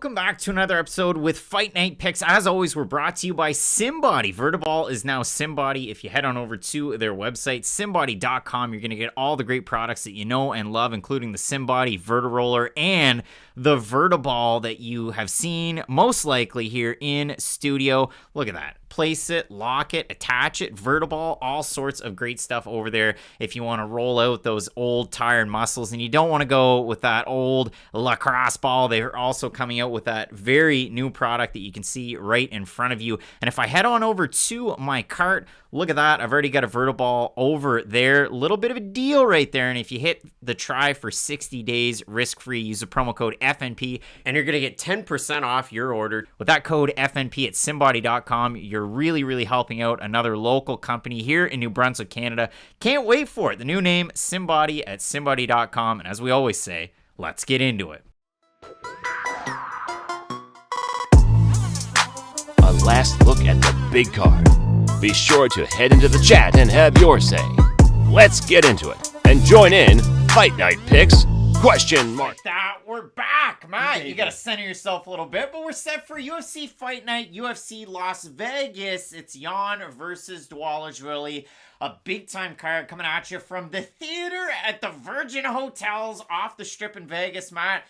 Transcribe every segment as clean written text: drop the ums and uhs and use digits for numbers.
welcome back to another episode with Fight Night Picks. As always, we're brought to you by SimBody. Vertiball is now SimBody. If you head on over to their website, simbody.com, you're going to get all the great products that you know and love, including the SimBody Vertiroller and the Vertiball that you have seen most likely here in studio. Look at that. Place it, lock it, attach it, Vertiball, all sorts of great stuff over there if you want to roll out those old tired muscles and you don't want to go with that old lacrosse ball. They're also coming out with that very new product that you can see right in front of you. And if I head on over to my cart, look at that. I've already got a Vertiball over there. Little bit of a deal right there. And if you hit the try for 60 days risk-free, use the promo code FNP and you're going to get 10% off your order. With that code FNP at simbody.com, you're really helping out another local company here in New Brunswick, Canada. Can't wait for it. The new name, SimBody at simbody.com. And as we always say, let's get into it. A last look at the big card. Be sure to head into the chat and have your say. Let's get into it and join in Fight Night Picks ? That we're back, Matt. You gotta center yourself a little bit, but we're set for UFC Fight Night, UFC Las Vegas. It's Jan versus Dvalishvili. A big-time card coming at you from the theater at the Virgin Hotels off the Strip in Vegas, Matt.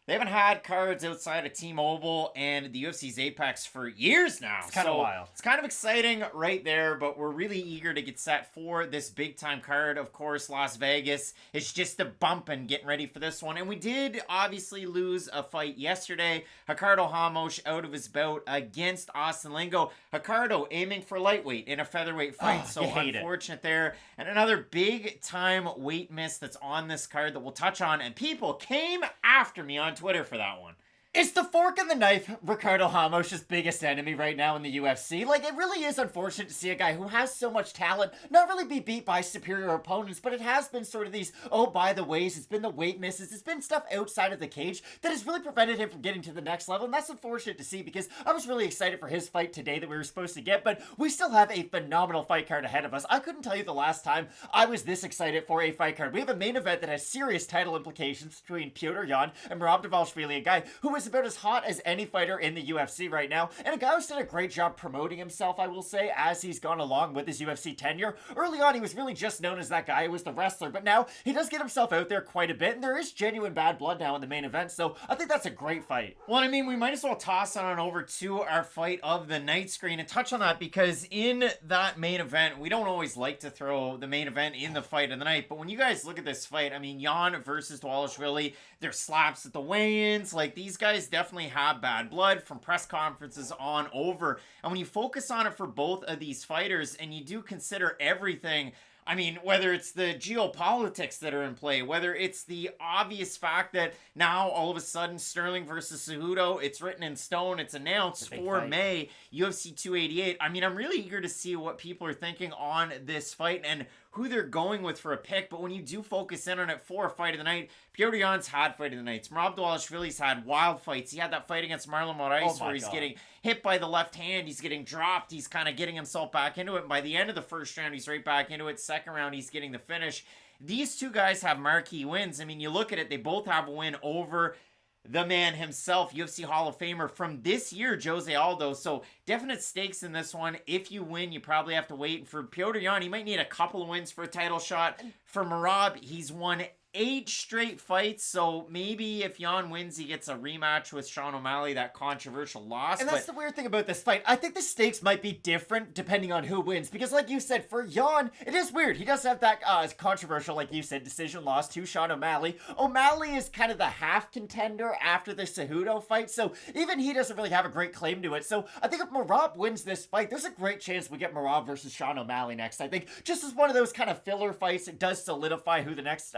They haven't had cards outside of T-Mobile and the UFC's Apex for years now. It's kind of wild. It's kind of exciting right there, but we're really eager to get set for this big-time card. Of course, Las Vegas is just a bump and getting ready for this one. And we did obviously lose a fight yesterday. Ricardo Ramos out of his bout against Austin Lingo. Ricardo aiming for lightweight in a featherweight fight. So unfortunate there. And another big-time weight miss that's on this card that we'll touch on. And people came after me on Twitter for that one. It's the fork and the knife, Ricardo Ramos' biggest enemy right now in the UFC. Like, it really is unfortunate to see a guy who has so much talent not really be beat by superior opponents, but it has been sort of these, oh, by the ways, it's been the weight misses, it's been stuff outside of the cage that has really prevented him from getting to the next level, and that's unfortunate to see because I was really excited for his fight today that we were supposed to get, but we still have a phenomenal fight card ahead of us. I couldn't tell you the last time I was this excited for a fight card. We have a main event that has serious title implications between Petr Yan and Merab Dvalishvili, a guy who is about as hot as any fighter in the UFC right now, and a guy who's done a great job promoting himself, I will say, as he's gone along with his UFC tenure. Early on, he was really just known as that guy who was the wrestler, but now he does get himself out there quite a bit, and there is genuine bad blood now in the main event, so I think that's a great fight. Well, I mean, we might as well toss on over to our fight of the night screen and touch on that because in that main event, we don't always like to throw the main event in the fight of the night, but when you guys look at this fight, I mean, Jan versus Dvalishvili, there's slaps at the weigh-ins, like these guys definitely have bad blood from press conferences on over. And when you focus on it for both of these fighters and you do consider everything, I mean, whether it's the geopolitics that are in play, whether it's the obvious fact that now all of a sudden Sterling versus Cejudo, it's written in stone, it's announced for May, UFC 288. I mean, I'm really eager to see what people are thinking on this fight and who they're going with for a pick, but when you do focus in on it for a fight of the night, Petr Yan's had fight of the nights. Merab Dvalishvili's had wild fights. He had that fight against Marlon Moraes where he's getting hit by the left hand, he's getting dropped, he's kind of getting himself back into it, and by the end of the first round, he's right back into it. Second round, he's getting the finish. These two guys have marquee wins. I mean, you look at it, they both have a win over the man himself, UFC Hall of Famer from this year, Jose Aldo. So definite stakes in this one. If you win, you probably have to wait. For Petr Yan, he might need a couple of wins for a title shot. For Merab, he's won 8 straight fights, so maybe if Jan wins, he gets a rematch with Sean O'Malley, that controversial loss. And that's the weird thing about this fight. I think the stakes might be different depending on who wins, because like you said, for Jan, it is weird. He does have that controversial, like you said, decision loss to Sean O'Malley. O'Malley is kind of the half contender after the Cejudo fight, so even he doesn't really have a great claim to it. So I think if Merab wins this fight, there's a great chance we get Merab versus Sean O'Malley next. I think just as one of those kind of filler fights, it does solidify who the next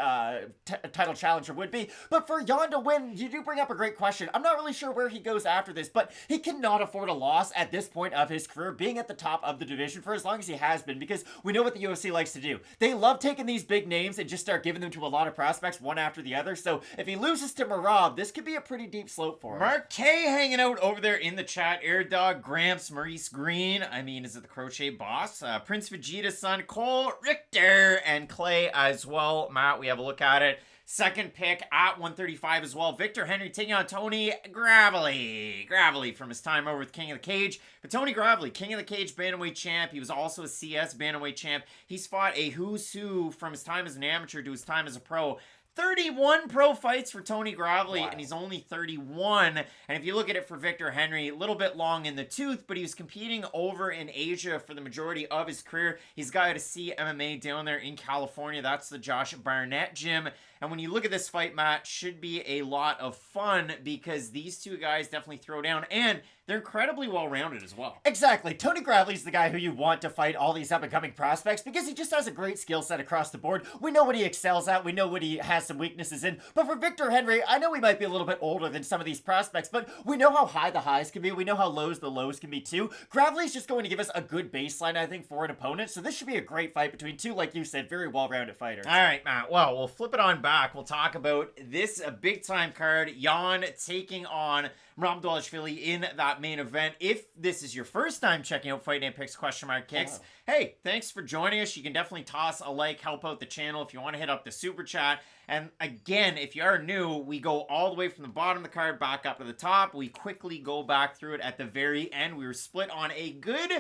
title challenger would be. But for Jan to win, you do bring up a great question. I'm not really sure where he goes after this, but he cannot afford a loss at this point of his career, being at the top of the division for as long as he has been, because we know what the UFC likes to do. They love taking these big names and just start giving them to a lot of prospects one after the other. So if he loses to Merab, this could be a pretty deep slope for him. Mark K hanging out over there in the chat. Air Dog, Gramps, Maurice Green. I mean, is it the Crochet Boss? Prince Vegeta's son, Cole Richter, and Clay as well. Matt, we have a look at it. second pick at 135 as well. Victor Henry taking on Tony Gravely from his time over with King of the Cage. But Tony Gravely, King of the Cage bantamweight champ. He was also a CS bantamweight champ. He's fought a who's who from his time as an amateur to his time as a pro. 31 pro fights for Tony Gravely, and he's only 31. And if you look at it for Victor Henry, a little bit long in the tooth, but he was competing over in Asia for the majority of his career. He's got to see MMA down there in California. That's the Josh Barnett gym. And when you look at this fight, Matt, should be a lot of fun because these two guys definitely throw down, and they're incredibly well-rounded as well. Exactly. Tony Gravely's the guy who you want to fight all these up-and-coming prospects because he just has a great skill set across the board. We know what he excels at. We know what he has some weaknesses in. But for Victor Henry, I know he might be a little bit older than some of these prospects, but we know how high the highs can be. We know how lows the lows can be too. Gravely's just going to give us a good baseline, I think, for an opponent. So this should be a great fight between two, like you said, very well-rounded fighters. All right, Matt. Well, we'll flip it on back. We'll talk about this big-time card. Jan taking on Dvalishvili in that main event. If this is your first time checking out Fight Night Picks !Kicks, hey, thanks for joining us. You can definitely toss a like, help out the channel if you want to hit up the super chat. And again, if you are new, we go all the way from the bottom of the card back up to the top. We quickly go back through it at the very end. We were split on a good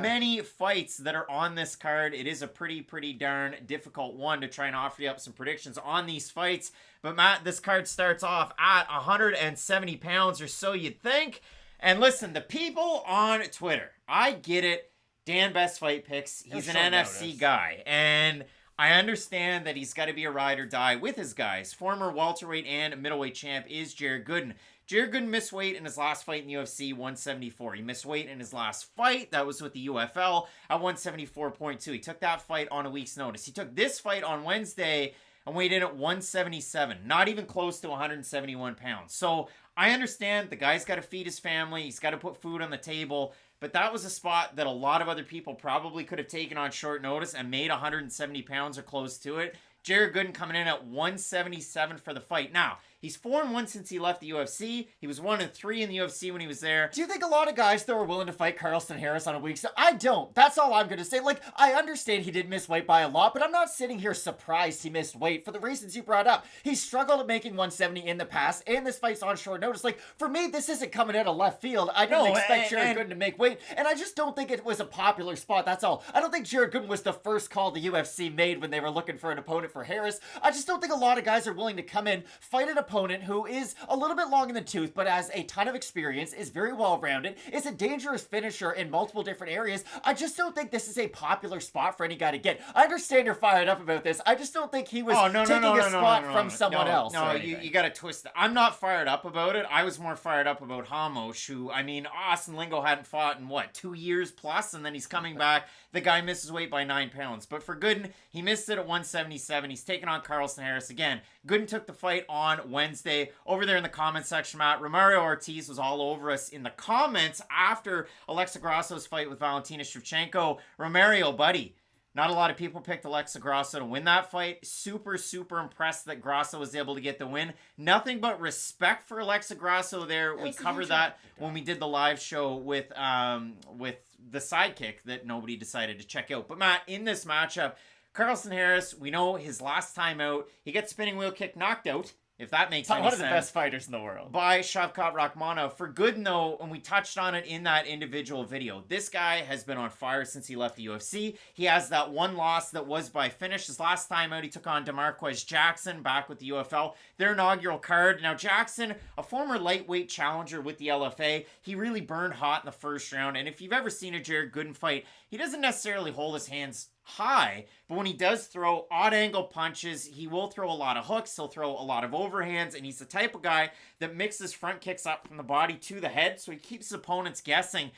many fights that are on this card. It is a pretty darn difficult one to try and offer you up some predictions on these fights. But Matt, this card starts off at 170 pounds or so, you'd think. And listen, the people on Twitter, I get it. Dan Best Fight Picks, he's an NFC guy. And I understand that he's got to be a ride or die with his guys. Former welterweight and middleweight champ is Jared Gooden. Jared Gooden missed weight in his last fight in the UFC, 174. He missed weight in his last fight. That was with the UFL at 174.2. He took that fight on a week's notice. He took this fight on Wednesday and weighed in at 177. Not even close to 171 pounds. So I understand the guy's got to feed his family. He's got to put food on the table. But that was a spot that a lot of other people probably could have taken on short notice and made 170 pounds or close to it. Jared Gooden coming in at 177 for the fight. Now, he's 4-1 since he left the UFC. He was 1-3 in the UFC when he was there. Do you think a lot of guys, though, are willing to fight Carlston Harris on a week's? I don't. That's all I'm going to say. Like, I understand he did miss weight by a lot, but I'm not sitting here surprised he missed weight for the reasons you brought up. He struggled at making 170 in the past, and this fight's on short notice. Like, for me, this isn't coming out of left field. I didn't expect Jared Gooden to make weight, and I just don't think it was a popular spot. That's all. I don't think Jared Gooden was the first call the UFC made when they were looking for an opponent for Harris. I just don't think a lot of guys are willing to come in, fight an opponent who is a little bit long in the tooth, but has a ton of experience, is very well-rounded, is a dangerous finisher in multiple different areas. I just don't think this is a popular spot for any guy to get. I understand you're fired up about this. I just don't think he was taking a spot from someone else. No, you got to twist it. I'm not fired up about it. I was more fired up about Hamosh, who, I mean, Austin Lingo hadn't fought in, 2 years plus, and then he's coming back. The guy misses weight by 9 pounds. But for Gooden, he missed it at 177. He's taking on Carlston Harris again. Gooden took the fight on Wednesday. Over there in the comment section, Matt, Romario Ortiz was all over us in the comments after Alexa Grasso's fight with Valentina Shevchenko. Romario, buddy, not a lot of people picked Alexa Grasso to win that fight. Super impressed that Grasso was able to get the win. Nothing but respect for Alexa Grasso there. We covered that when we did the live show with the sidekick that nobody decided to check out. But Matt, in this matchup, Carlston Harris, we know his last time out, he gets spinning wheel kick knocked out, if that makes any sense. One of the best fighters in the world. By Shavkat Rakhmonov. For Gooden, though, and we touched on it in that individual video, this guy has been on fire since he left the UFC. He has that one loss that was by finish. His last time out, he took on DeMarquez Jackson back with the UFL. Their inaugural card. Now, Jackson, a former lightweight challenger with the LFA, he really burned hot in the first round. And if you've ever seen a Jared Gooden fight, he doesn't necessarily hold his hands high, but when he does throw odd angle punches, he will throw a lot of hooks, he'll throw a lot of overhands, and he's the type of guy that mixes front kicks up from the body to the head, so he keeps his opponents guessing.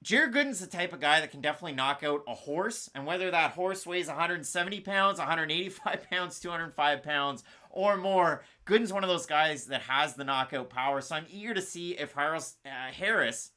Jared Gooden's the type of guy that can definitely knock out a horse, and whether that horse weighs 170 pounds, 185 pounds, 205 pounds, or more, Gooden's one of those guys that has the knockout power, so I'm eager to see if Carlston Harris,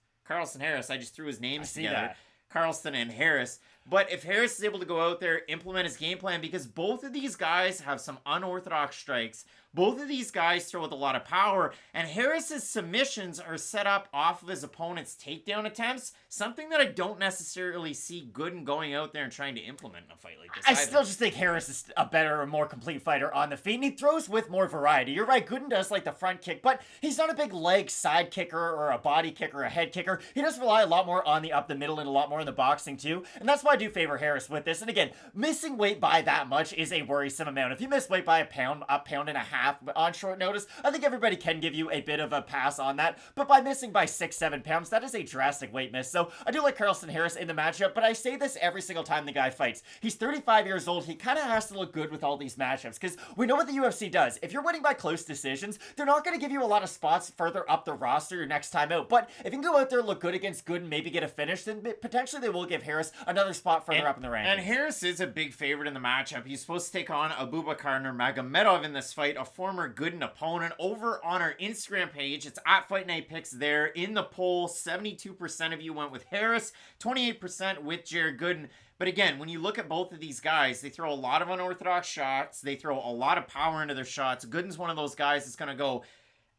I just threw his names together, Carlston and Harris. But if Harris is able to go out there, implement his game plan, because both of these guys have some unorthodox strikes. Both of these guys throw with a lot of power, and Harris's submissions are set up off of his opponent's takedown attempts, something that I don't necessarily see Gooden going out there and trying to implement in a fight like this. I still just think Harris is a better and more complete fighter on the feet, and he throws with more variety. You're right, Gooden does like the front kick, but he's not a big leg side kicker or a body kicker or a head kicker. He does rely a lot more on the up the middle and a lot more in the boxing too, and that's why I do favor Harris with this. And again, missing weight by that much is a worrisome amount. If you miss weight by a pound and a half on short notice, I think everybody can give you a bit of a pass on that, but by missing by 6-7 pounds, that is a drastic weight miss. So I do like Carlston Harris in the matchup, but I say this every single time the guy fights. He's 35 years old. He kind of has to look good with all these matchups, because we know what the UFC does. If you're winning by close decisions, they're not going to give you a lot of spots further up the roster your next time out. But if you can go out there, look good against Gooden, and maybe get a finish, then potentially they will give Harris another spot further up in the rankings. And Harris is a big favorite in the matchup. He's supposed to take on Abubakar Nurmagomedov in this fight, a former Gooden opponent. Over on our Instagram page, it's at Fight Night Picks there. In the poll, 72% of you went with Harris, 28% with Jared Gooden. But again, when you look at both of these guys, they throw a lot of unorthodox shots. They throw a lot of power into their shots. Gooden's one of those guys that's going to go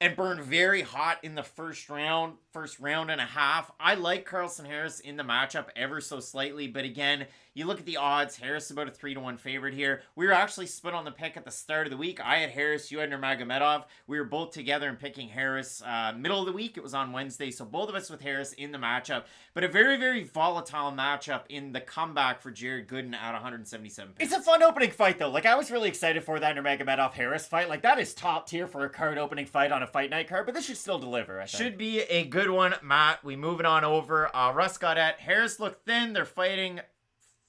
and burn very hot in the first round and a half. I like Carlston Harris in the matchup ever so slightly, but again, you look at the odds, Harris is about a 3-1 favorite here. We were actually split on the pick at the start of the week. I had Harris, you had Nurmagomedov. We were both together in picking Harris. Middle of the week, it was on Wednesday, so both of us with Harris in the matchup. But a very, very volatile matchup in the comeback for Jared Gooden at 177 pounds. It's a fun opening fight, though. Like, I was really excited for that Nurmagomedov-Harris fight. Like, that is top tier for a card opening fight on a Fight Night card, but this should still deliver, I think. Should be a good one, Matt. We moving on over. Russ got at Harris looked thin.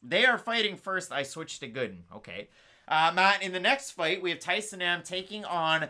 They are fighting first. I switched to Gooden. Okay. Matt, in the next fight, we have Tyson taking on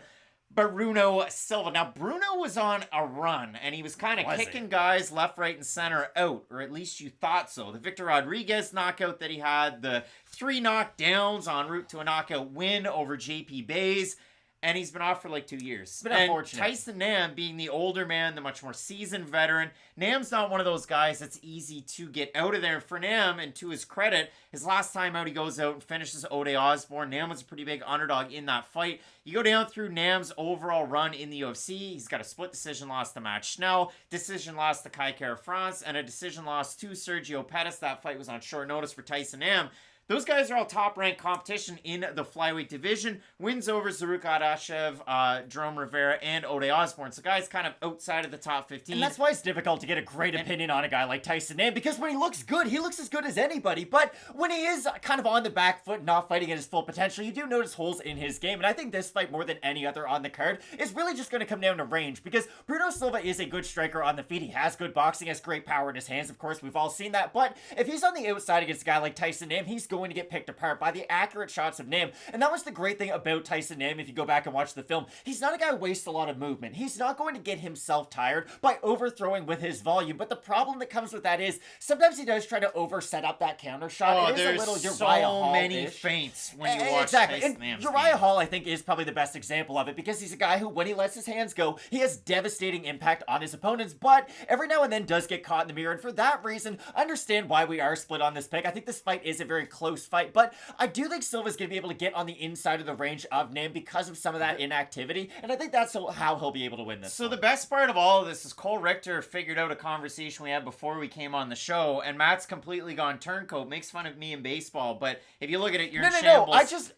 Bruno Silva. Now, Bruno was on a run, and he was kind of kicking guys left, right, and center out, or at least you thought so. The Victor Rodriguez knockout that he had, the 3 knockdowns en route to a knockout win over JP Bays, and he's been off for like 2 years. It's been unfortunate. Tyson Nam being the older man, the much more seasoned veteran, Nam's not one of those guys that's easy to get out of there. And for Nam, and to his credit, his last time out, he goes out and finishes Ode Osborne. Nam was a pretty big underdog in that fight. You go down through Nam's overall run in the UFC, he's got a split decision loss to Matt Schnell, decision loss to Kai Kara France, and a decision loss to Sergio Pettis. That fight was on short notice for Tyson Nam. Those guys are all top-ranked competition in the flyweight division. Wins over Zaruk Adashev, Jerome Rivera, and Ode Osborne. So guys kind of outside of the top 15. And that's why it's difficult to get a great opinion on a guy like Tyson Nam, because when he looks good, he looks as good as anybody. But when he is kind of on the back foot, not fighting at his full potential, you do notice holes in his game. And I think this fight, more than any other on the card, is really just going to come down to range, because Bruno Silva is a good striker on the feet. He has good boxing, has great power in his hands. Of course, we've all seen that. But if he's on the outside against a guy like Tyson Nam, he's going to get picked apart by the accurate shots of Nam. And that was the great thing about Tyson Nam. If you go back and watch the film, he's not a guy who wastes a lot of movement. He's not going to get himself tired by overthrowing with his volume. But the problem that comes with that is sometimes he does try to over set up that counter shot. It is a little Uriah Hall-ish. Many feints when you watch Tyson Nam's Uriah Hall, I think, is probably the best example of it, because he's a guy who, when he lets his hands go, he has devastating impact on his opponents, but every now and then does get caught in the mirror. And for that reason, I understand why we are split on this pick. I think this fight is a very close fight, but I do think Silva's going to be able to get on the inside of the range of Nam because of some of that inactivity, and I think that's how he'll be able to win this. So the best part of all of this is Cole Richter figured out a conversation we had before we came on the show, and Matt's completely gone turncoat, makes fun of me in baseball, but if you look at it, you're in shambles.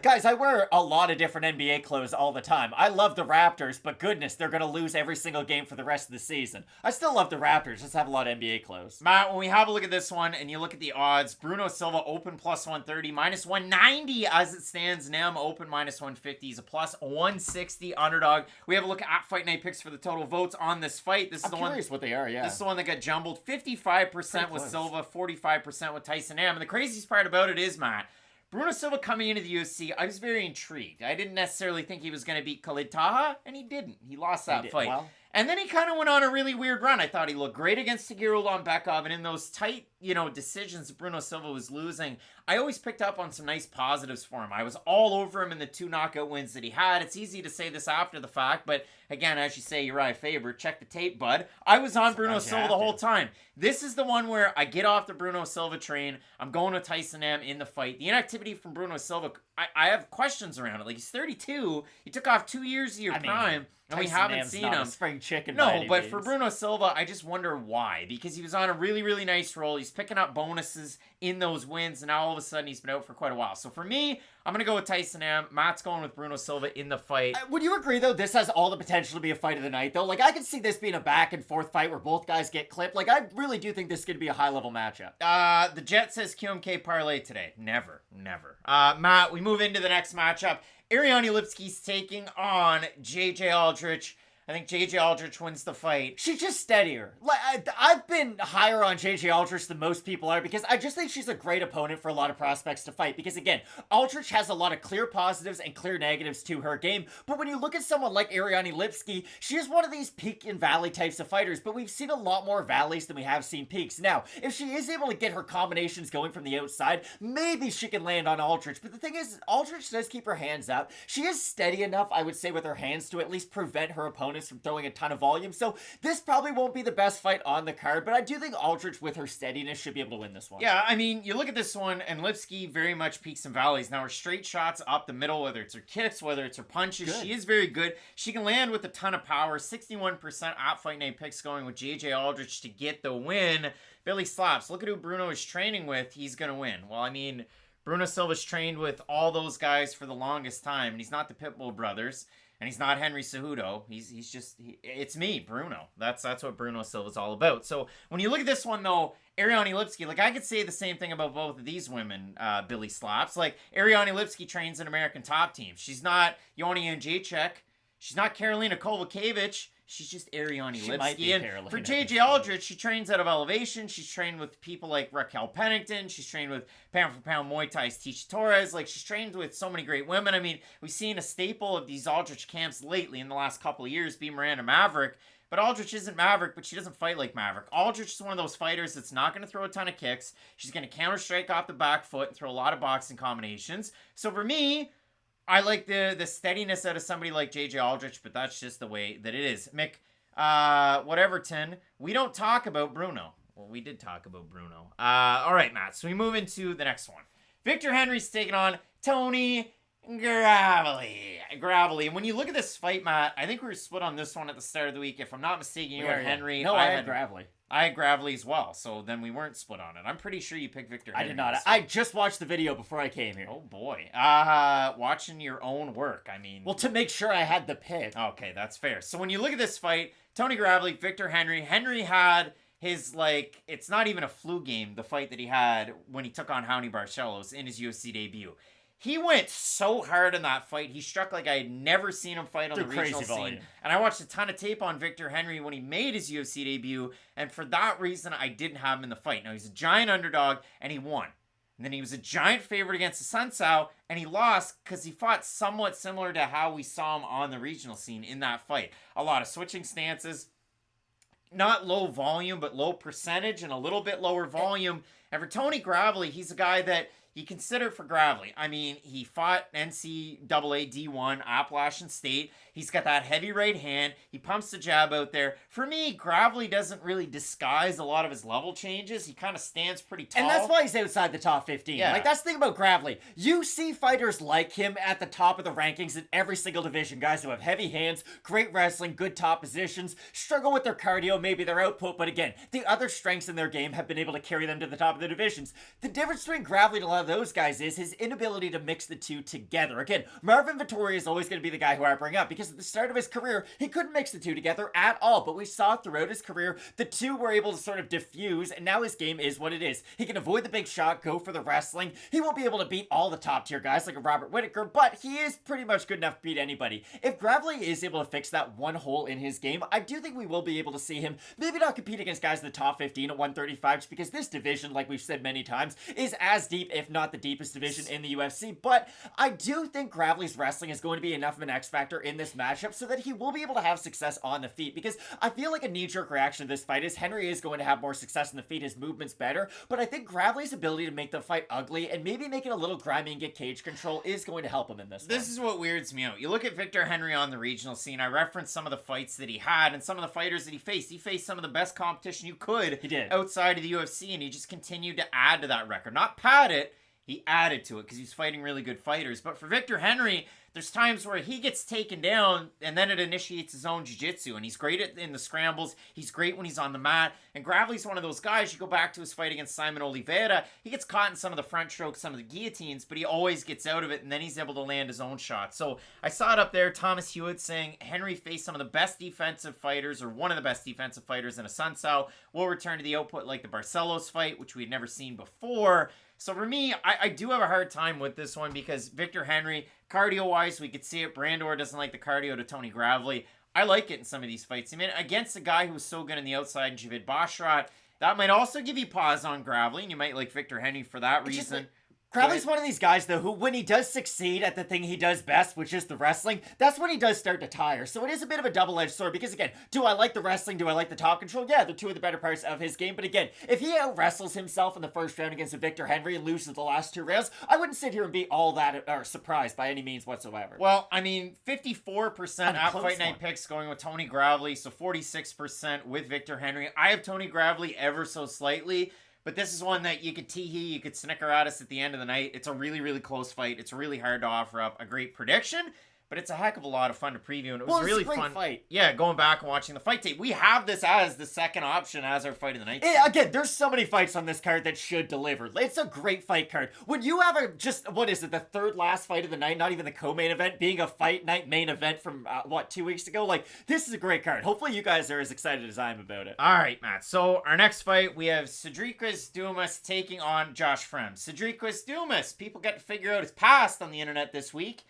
Guys, I wear a lot of different NBA clothes all the time. I love the Raptors, but goodness, they're going to lose every single game for the rest of the season. I still love the Raptors, just have a lot of NBA clothes. Matt, when we have a look at this one, and you look at the odds, Bruno Silva open plus 130, minus 190 as it stands. Nam open minus 150 is a plus 160 underdog. We have a look at Fight Night Picks for the total votes on this fight. This is I'm curious what they are, yeah. This is the one that got jumbled. 55% with Silva, 45% with Tyson Nam. And the craziest part about it is, Matt, Bruno Silva coming into the UFC, I was very intrigued. I didn't necessarily think he was going to beat Khalid Taha, and he didn't. He lost that fight. And then he kind of went on a really weird run. I thought he looked great against Tagir Ulanbekov, and in those tight decisions Bruno Silva was losing, I always picked up on some nice positives for him. I was all over him in the 2 knockout wins that he had. It's easy to say this after the fact, but again, as you say, Uriah Faber, check the tape, bud. I was on Bruno Silva the whole time. This is the one where I get off the Bruno Silva train. I'm going with Tyson M in the fight. The inactivity from Bruno Silva, I have questions around it. Like, he's 32. He took off 2 years of your prime. And we haven't seen him. Spring chicken. No, but for Bruno Silva, I just wonder why. Because he was on a really, really nice roll. He's picking up bonuses in those wins, and now all of a sudden he's been out for quite a while. So for me, I'm going to go with Tyson M. Matt's going with Bruno Silva in the fight. Would you agree, though, this has all the potential to be a fight of the night, though? Like, I can see this being a back-and-forth fight where both guys get clipped. Like, I really do think this is going to be a high-level matchup. The Jet says QMK parlay today. Never. Matt, we move into the next matchup. Ariane Lipski's taking on JJ Aldrich. I think JJ Aldrich wins the fight. She's just steadier. Like, I've been higher on JJ Aldrich than most people are because I just think she's a great opponent for a lot of prospects to fight. Because again, Aldrich has a lot of clear positives and clear negatives to her game. But when you look at someone like Ariane Lipski, she is one of these peak and valley types of fighters. But we've seen a lot more valleys than we have seen peaks. Now, if she is able to get her combinations going from the outside, maybe she can land on Aldrich. But the thing is, Aldrich does keep her hands up. She is steady enough, I would say, with her hands to at least prevent her opponents from throwing a ton of volume. So this probably won't be the best fight on the card, but I do think Aldrich with her steadiness should be able to win this one. Yeah, I mean, you look at this one, and Lipski very much peaks and valleys. Now, her straight shots up the middle, whether it's her kicks, whether it's her punches, good. She is very good. She can land with a ton of power. 61% at Fight Night picks going with JJ Aldrich to get the win. Billy slaps. Look at who Bruno is training with. He's going to win. Well, I mean, Bruno Silva's trained with all those guys for the longest time, and he's not the Pitbull brothers. And he's not Henry Cejudo. It's me, Bruno. That's what Bruno Silva's all about. So when you look at this one, though, Ariane Lipski, like, I could say the same thing about both of these women, Billy Slaps. Like, Ariane Lipski trains an American top team. She's not Yoni Jacek. She's not Karolina Kowalkiewicz. She's just Ariane Lipski. And for JJ Aldrich, she trains out of Elevation. She's trained with people like Raquel Pennington. She's trained with pound for pound Muay Thai's Tisha Torres. Like, she's trained with so many great women. I mean, we've seen a staple of these Aldrich camps lately in the last couple of years be Miranda Maverick. But Aldrich isn't Maverick, but she doesn't fight like Maverick. Aldrich is one of those fighters that's not going to throw a ton of kicks. She's going to counter strike off the back foot and throw a lot of boxing combinations. So for me, I like the steadiness out of somebody like JJ Aldrich, but that's just the way that it is. Mick, Whateverton, we don't talk about Bruno. Well, we did talk about Bruno. All right, Matt, so we move into the next one. Victor Henry's taking on Tony Gravely. And when you look at this fight, Matt, I think we were split on this one at the start of the week. If I'm not mistaken, you had Henry. No, I had Gravely. I had Gravely as well, so then we weren't split on it. I'm pretty sure you picked Victor Henry. I did not. I just watched the video before I came here. Oh, boy. Watching your own work, I mean. Well, to make sure I had the pick. Okay, that's fair. So when you look at this fight, Tony Gravely, Victor Henry had his, like, it's not even a flu game, the fight that he had when he took on Raoni Barcelos in his UFC debut. He went so hard in that fight. He struck like I had never seen him fight on the regional scene. And I watched a ton of tape on Victor Henry when he made his UFC debut. And for that reason, I didn't have him in the fight. Now, he's a giant underdog, and he won. And then he was a giant favorite against Assuncao, and he lost because he fought somewhat similar to how we saw him on the regional scene in that fight. A lot of switching stances. Not low volume, but low percentage and a little bit lower volume. And for Tony Gravely, he's a guy that you consider for Gravely. I mean, he fought NCAA D1, Appalachian State. He's got that heavy right hand. He pumps the jab out there. For me, Gravely doesn't really disguise a lot of his level changes. He kind of stands pretty tall. And that's why he's outside the top 15. Yeah. Like, that's the thing about Gravely. You see fighters like him at the top of the rankings in every single division. Guys who have heavy hands, great wrestling, good top positions, struggle with their cardio, maybe their output, but again, the other strengths in their game have been able to carry them to the top of the divisions. The difference between Gravely and a lot of those guys is his inability to mix the two together. Again, Marvin Vettori is always going to be the guy who I bring up because at the start of his career, he couldn't mix the two together at all, but we saw throughout his career, the two were able to sort of diffuse, and now his game is what it is. He can avoid the big shot, go for the wrestling. He won't be able to beat all the top tier guys like a Robert Whittaker, but he is pretty much good enough to beat anybody. If Gravely is able to fix that one hole in his game, I do think we will be able to see him maybe not compete against guys in the top 15 at 135, just because this division, like we've said many times, is as deep, if not the deepest division in the UFC. But I do think Gravely's wrestling is going to be enough of an X factor in this matchup so that he will be able to have success on the feet. Because I feel like a knee-jerk reaction to this fight is Henry is going to have more success on the feet. His movement's better. But I think Gravely's ability to make the fight ugly and maybe make it a little grimy and get cage control is going to help him in this one. This is what weirds me out. You look at Victor Henry on the regional scene. I referenced some of the fights that he had and some of the fighters that he faced. He faced some of the best competition you could outside of the UFC, and he just continued to add to that record. Not pad it, he added to it because he's fighting really good fighters. But for Victor Henry, there's times where he gets taken down and then it initiates his own jiu-jitsu, and he's great in the scrambles. He's great when he's on the mat, and Gravely's one of those guys. You go back to his fight against Simon Oliveira, he gets caught in some of the front strokes, some of the guillotines, but he always gets out of it, and then he's able to land his own shot. So I saw it up there, Thomas Hewitt saying Henry faced some of the best defensive fighters, or one of the best defensive fighters in Assuncao. We'll return to the output like the Barcelos fight, which we had never seen before. So for me, I do have a hard time with this one because Victor Henry, cardio-wise, we could see it. Brandor doesn't like the cardio to Tony Gravely. I like it in some of these fights. I mean, against a guy who's so good on the outside, Javid Bashrat, that might also give you pause on Gravely, and you might like Victor Henry for that reason. Gravely's one of these guys, though, who, when he does succeed at the thing he does best, which is the wrestling, that's when he does start to tire. So it is a bit of a double-edged sword, because, again, do I like the wrestling? Do I like the top control? Yeah, they're two of the better parts of his game. But, again, if he out-wrestles himself in the first round against a Victor Henry and loses the last two rounds, I wouldn't sit here and be all that surprised by any means whatsoever. Well, I mean, 54% at Fight Night Picks going with Tony Gravely, so 46% with Victor Henry. I have Tony Gravely ever so slightly. But this is one that you could tee-hee, you could snicker at us at the end of the night. It's a really, really close fight. It's really hard to offer up a great prediction, but it's a heck of a lot of fun to preview, and it was really fun. Fight. Yeah, going back and watching the fight tape. We have this as the second option as our fight of the night. Again, there's so many fights on this card that should deliver. It's a great fight card. When you have what is it, the third last fight of the night, not even the co-main event, being a Fight Night main event from, 2 weeks ago? Like, this is a great card. Hopefully you guys are as excited as I am about it. All right, Matt. So, our next fight, we have Sedriques Dumas taking on Josh Fremd. Sedriques Dumas, people get to figure out his past on the internet this week.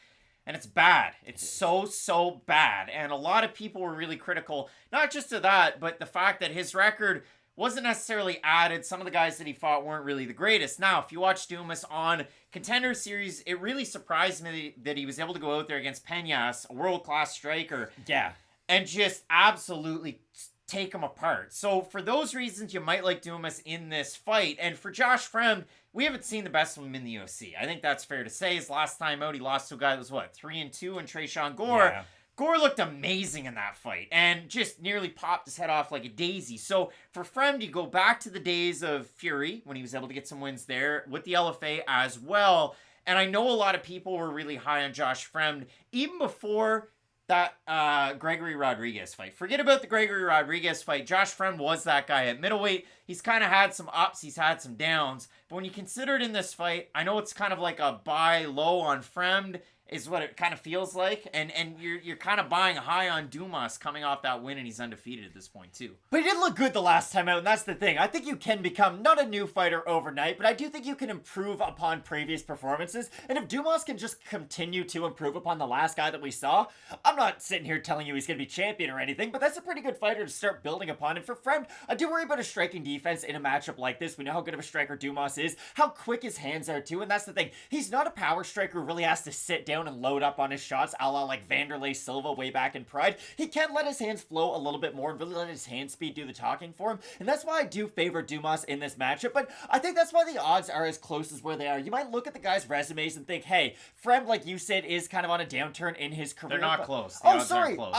And it's bad. It's so bad. And a lot of people were really critical, not just of that, but the fact that his record wasn't necessarily added. Some of the guys that he fought weren't really the greatest. Now, if you watch Dumas on Contender Series, it really surprised me that he was able to go out there against Peñas, a world-class striker. Yeah. And just absolutely take him apart. So for those reasons, you might like Dumas in this fight. And for Josh Fremd, we haven't seen the best of him in the UFC. I think that's fair to say. His last time out, he lost to a guy that was, 3-2 in Tresean Gore. Yeah. Gore looked amazing in that fight and just nearly popped his head off like a daisy. So for Fremd, you go back to the days of Fury when he was able to get some wins there with the LFA as well. And I know a lot of people were really high on Josh Fremd even before that Gregory Rodriguez fight. Forget about the Gregory Rodriguez fight. Josh Fremd was that guy at middleweight. He's kind of had some ups. He's had some downs. But when you consider it in this fight, I know it's kind of like a buy low on Fremd is what it kind of feels like. And you're kind of buying high on Dumas coming off that win, and he's undefeated at this point too. But he did look good the last time out, and that's the thing. I think you can become not a new fighter overnight, but I do think you can improve upon previous performances. And if Dumas can just continue to improve upon the last guy that we saw, I'm not sitting here telling you he's going to be champion or anything, but that's a pretty good fighter to start building upon. And for Fremd, I do worry about his striking defense in a matchup like this. We know how good of a striker Dumas is, how quick his hands are too, and that's the thing. He's not a power striker who really has to sit down and load up on his shots, a la like Vanderlei Silva way back in Pride. He can let his hands flow a little bit more and really let his hand speed do the talking for him, and that's why I do favor Dumas in this matchup. But I think that's why the odds are as close as where they are. You might look at the guy's resumes and think, hey, Fremd, like you said, is kind of on a downturn in his career. They're not close. The odds aren't close.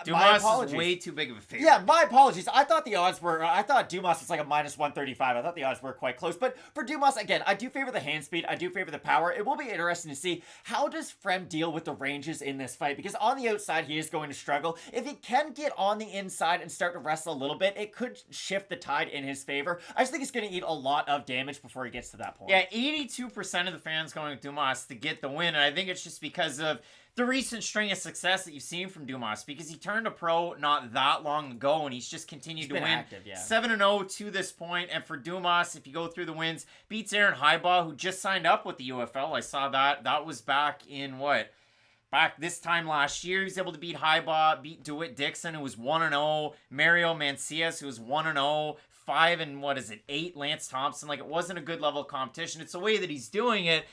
Dumas is way too big of a favorite. Yeah, my apologies. I thought Dumas was like a minus 135. I thought the odds were quite close. But for Dumas, again, I do favor the hand speed. I do favor the power. It will be interesting to see how does Fremd deal with the ranges in this fight, because on the outside, he is going to struggle. If he can get on the inside and start to wrestle a little bit, it could shift the tide in his favor. I just think he's going to eat a lot of damage before he gets to that point. Yeah, 82% of the fans going with Dumas to get the win, and I think it's just because of the recent string of success that you've seen from Dumas, because he turned a pro not that long ago, and he's just continued to win. Active, yeah. 7-0 to this point, and for Dumas, if you go through the wins, beats Aaron Highbaugh, who just signed up with the UFL. I saw that. That was back in back this time last year. He was able to beat Highbaugh, beat DeWitt Dixon, who was 1-0, Mario Mancias, who was 1-0, 5-8 Lance Thompson. Like, it wasn't a good level of competition. It's the way that he's doing it.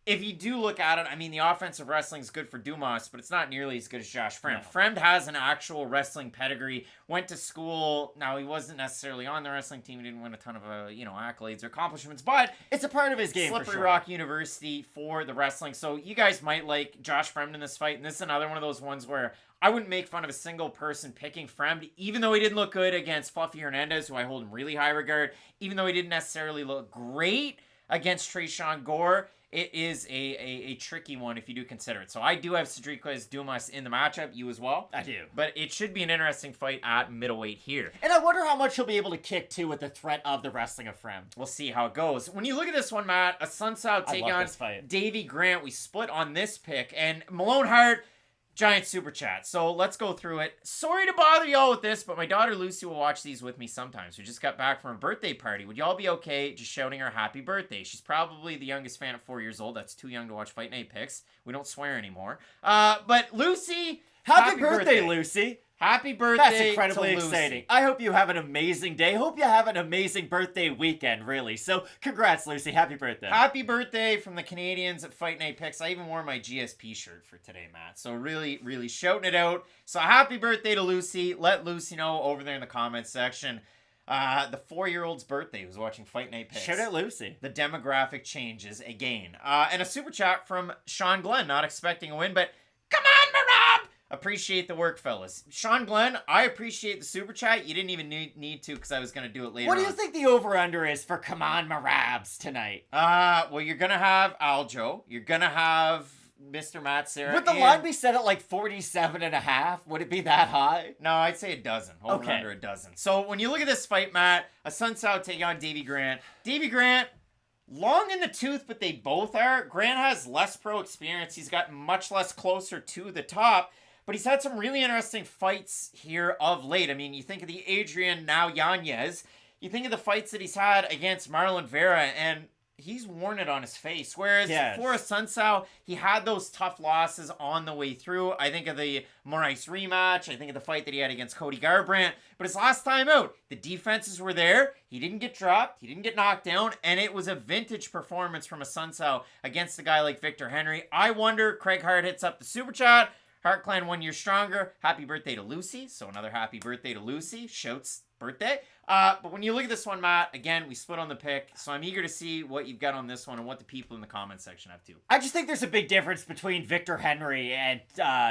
If you do look at it, I mean, the offensive wrestling is good for Dumas, but it's not nearly as good as Josh Fremd. No. Fremd has an actual wrestling pedigree, went to school. Now, he wasn't necessarily on the wrestling team. He didn't win a ton of, accolades or accomplishments, but it's a part of his game, Slippery for sure. Rock University for the wrestling. So you guys might like Josh Fremd in this fight, and this is another one of those ones where I wouldn't make fun of a single person picking Fremd, even though he didn't look good against Fluffy Hernandez, who I hold in really high regard, even though he didn't necessarily look great against Tresean Gore. It is a tricky one if you do consider it. So I do have Sedriques Dumas in the matchup. You as well? I do. But it should be an interesting fight at middleweight here. And I wonder how much he'll be able to kick, too, with the threat of the wrestling of Fremd. We'll see how it goes. When you look at this one, Matt, Assuncao taking on Davey Grant. We split on this pick. And Malone Hart, giant super chat. So let's go through it. Sorry to bother y'all with this, but my daughter Lucy will watch these with me sometimes. We just got back from a birthday party. Would y'all be okay just shouting her happy birthday? She's probably the youngest fan at 4 years old. That's too young to watch Fight Night picks. We don't swear anymore. But Lucy, happy birthday, Lucy. Happy birthday. That's incredibly exciting. I hope you have an amazing day. Hope you have an amazing birthday weekend, really. So, congrats, Lucy. Happy birthday. Happy birthday from the Canadians at Fight Night Picks. I even wore my GSP shirt for today, Matt. So, really, really shouting it out. So, happy birthday to Lucy. Let Lucy know over there in the comments section. The 4-year-old's birthday who's watching Fight Night Picks. Shout out Lucy. The demographic changes again. And a super chat from Sean Glenn. Not expecting a win, but come on, Marab! Appreciate the work, fellas. Sean Glenn, I appreciate the super chat. You didn't even need to because I was going to do it later What do you think the over-under is for Come On Marabs tonight? Well, you're going to have Aljo. You're going to have Mr. Matt Serra. Would the line be set at like 47.5? Would it be that high? No, I'd say a dozen. Over under a dozen. So when you look at this fight, Matt, Assuncao taking on Davey Grant. Davey Grant, long in the tooth, but they both are. Grant has less pro experience. He's gotten much less closer to the top. But he's had some really interesting fights here of late. I mean, you think of the Adrian, now Yanez. You think of the fights that he's had against Marlon Vera, and he's worn it on his face. Whereas for Assuncao, he had those tough losses on the way through. I think of the Moraes rematch. I think of the fight that he had against Cody Garbrandt. But his last time out, the defenses were there. He didn't get dropped. He didn't get knocked down. And it was a vintage performance from Assuncao against a guy like Victor Henry. I wonder, Craig Hart hits up the super chat. Heart Clan 1 year stronger. Happy birthday to Lucy. So another happy birthday to Lucy. Shouts birthday. But when you look at this one, Matt, again, we split on the pick. So I'm eager to see what you've got on this one and what the people in the comments section have too. I just think there's a big difference between Victor Henry and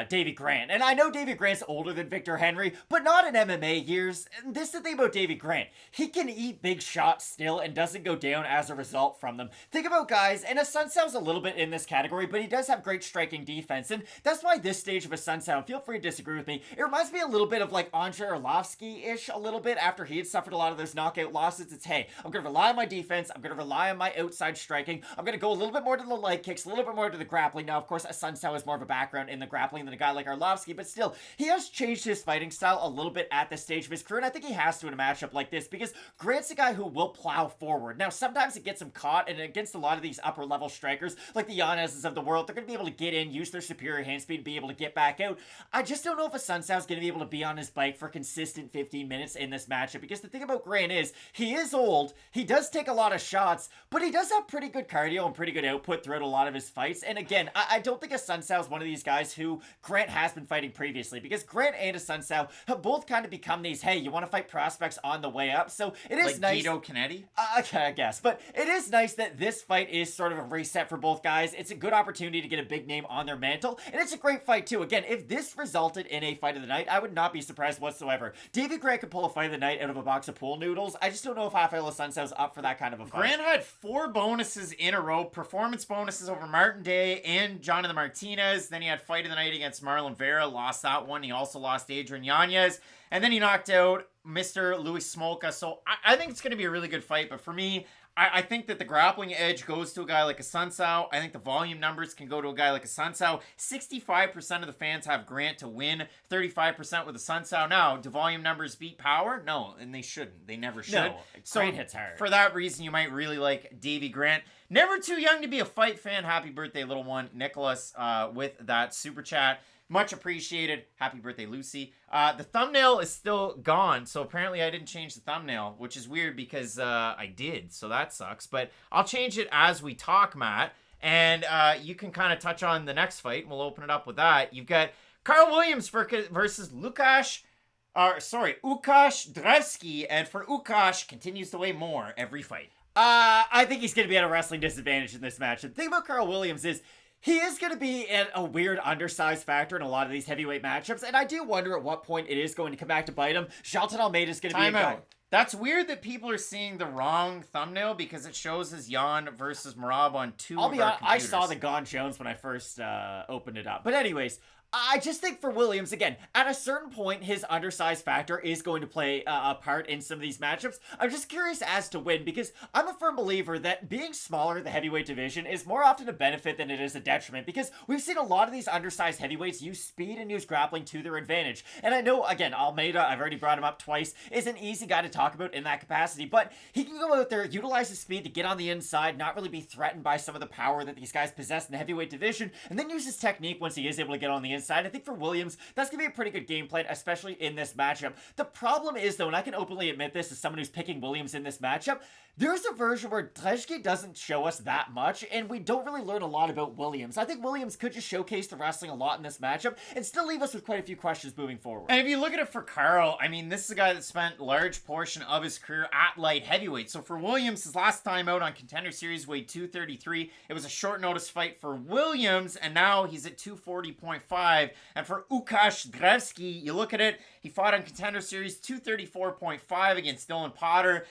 Davey Grant. And I know Davey Grant's older than Victor Henry, but not in MMA years. And this is the thing about Davey Grant. He can eat big shots still and doesn't go down as a result from them. Think about guys, and Assuncao's a little bit in this category, but he does have great striking defense. And that's why this stage of Assuncao, feel free to disagree with me, it reminds me a little bit of like Andrei Arlovsky-ish a little bit after he had suffered a lot of those knockout losses. It's, hey, I'm going to rely on my defense. I'm going to rely on my outside striking. I'm going to go a little bit more to the leg kicks, a little bit more to the grappling. Now, of course, Assuncao has more of a background in the grappling than a guy like Arlovsky, but still, he has changed his fighting style a little bit at this stage of his career, and I think he has to in a matchup like this because Grant's a guy who will plow forward. Now, sometimes it gets him caught, and against a lot of these upper-level strikers, like the Yanez's of the world, they're going to be able to get in, use their superior hand speed, and be able to get back out. I just don't know if Assuncao's going to be able to be on his bike for consistent 15 minutes in this matchup, because the thing about Grant is, he is old, he does take a lot of shots, but he does have pretty good cardio and pretty good output throughout a lot of his fights. And again, I don't think Assuncao is one of these guys who Grant has been fighting previously, because Grant and Assuncao have both kind of become these, hey, you want to fight prospects on the way up, so it is like nice. Guido Cannetti? Okay, I guess. But it is nice that this fight is sort of a reset for both guys. It's a good opportunity to get a big name on their mantle, and it's a great fight too. Again, if this resulted in a fight of the night, I would not be surprised whatsoever. Davey Grant could pull a fight of the night out of a box of pool noodles. I just don't know if Raphael Assuncao's up for that kind of a fight. Grant had 4 bonuses in a row, performance bonuses over Martin Day and Jonathan Martinez. Then he had fight of the night against Marlon Vera, lost that one. He also lost Adrian Yanez. And then he knocked out Mr. Luis Smolka. So I think it's going to be a really good fight. But for me, I think that the grappling edge goes to a guy like Assuncao. I think the volume numbers can go to a guy like Assuncao. 65% of the fans have Grant to win, 35% with Assuncao. Now, do volume numbers beat power? No, and they shouldn't. They never should. No, so Grant hits hard. For that reason, you might really like Davey Grant. Never too young to be a fight fan. Happy birthday, little one. Nicholas with that super chat. Much appreciated. Happy birthday, Lucy. The thumbnail is still gone, so apparently I didn't change the thumbnail, which is weird because I did, so that sucks. But I'll change it as we talk, Matt. And you can kind of touch on the next fight, and we'll open it up with that. You've got Carl Williams versus Łukasz Drewski, and for Łukasz, continues to weigh more every fight. I think he's going to be at a wrestling disadvantage in this match. The thing about Carl Williams is he is going to be at a weird undersized factor in a lot of these heavyweight matchups, and I do wonder at what point it is going to come back to bite him. Jailton Almeida is going to be a guy. That's weird that people are seeing the wrong thumbnail because it shows as Jan versus Marab on two I'll of be our honest, I computers. saw the Gon Jones when I first opened it up. But anyways, I just think for Williams, again, at a certain point, his undersized factor is going to play a part in some of these matchups. I'm just curious as to when, because I'm a firm believer that being smaller in the heavyweight division is more often a benefit than it is a detriment, because we've seen a lot of these undersized heavyweights use speed and use grappling to their advantage. And I know, again, Almeida, I've already brought him up twice, is an easy guy to talk about in that capacity, but he can go out there, utilize his speed to get on the inside, not really be threatened by some of the power that these guys possess in the heavyweight division, and then use his technique once he is able to get on the inside. I think for Williams, that's going to be a pretty good game plan, especially in this matchup. The problem is, though, and I can openly admit this as someone who's picking Williams in this matchup, there's a version where Drewski doesn't show us that much, and we don't really learn a lot about Williams. I think Williams could just showcase the wrestling a lot in this matchup and still leave us with quite a few questions moving forward. And if you look at it for Carl, I mean, this is a guy that spent a large portion of his career at light heavyweight. So for Williams, his last time out on Contender Series weighed 233. It was a short notice fight for Williams, and now he's at 240.5. And for Łukasz Drewski, you look at it, he fought on Contender Series 234.5 against Dylan Potter.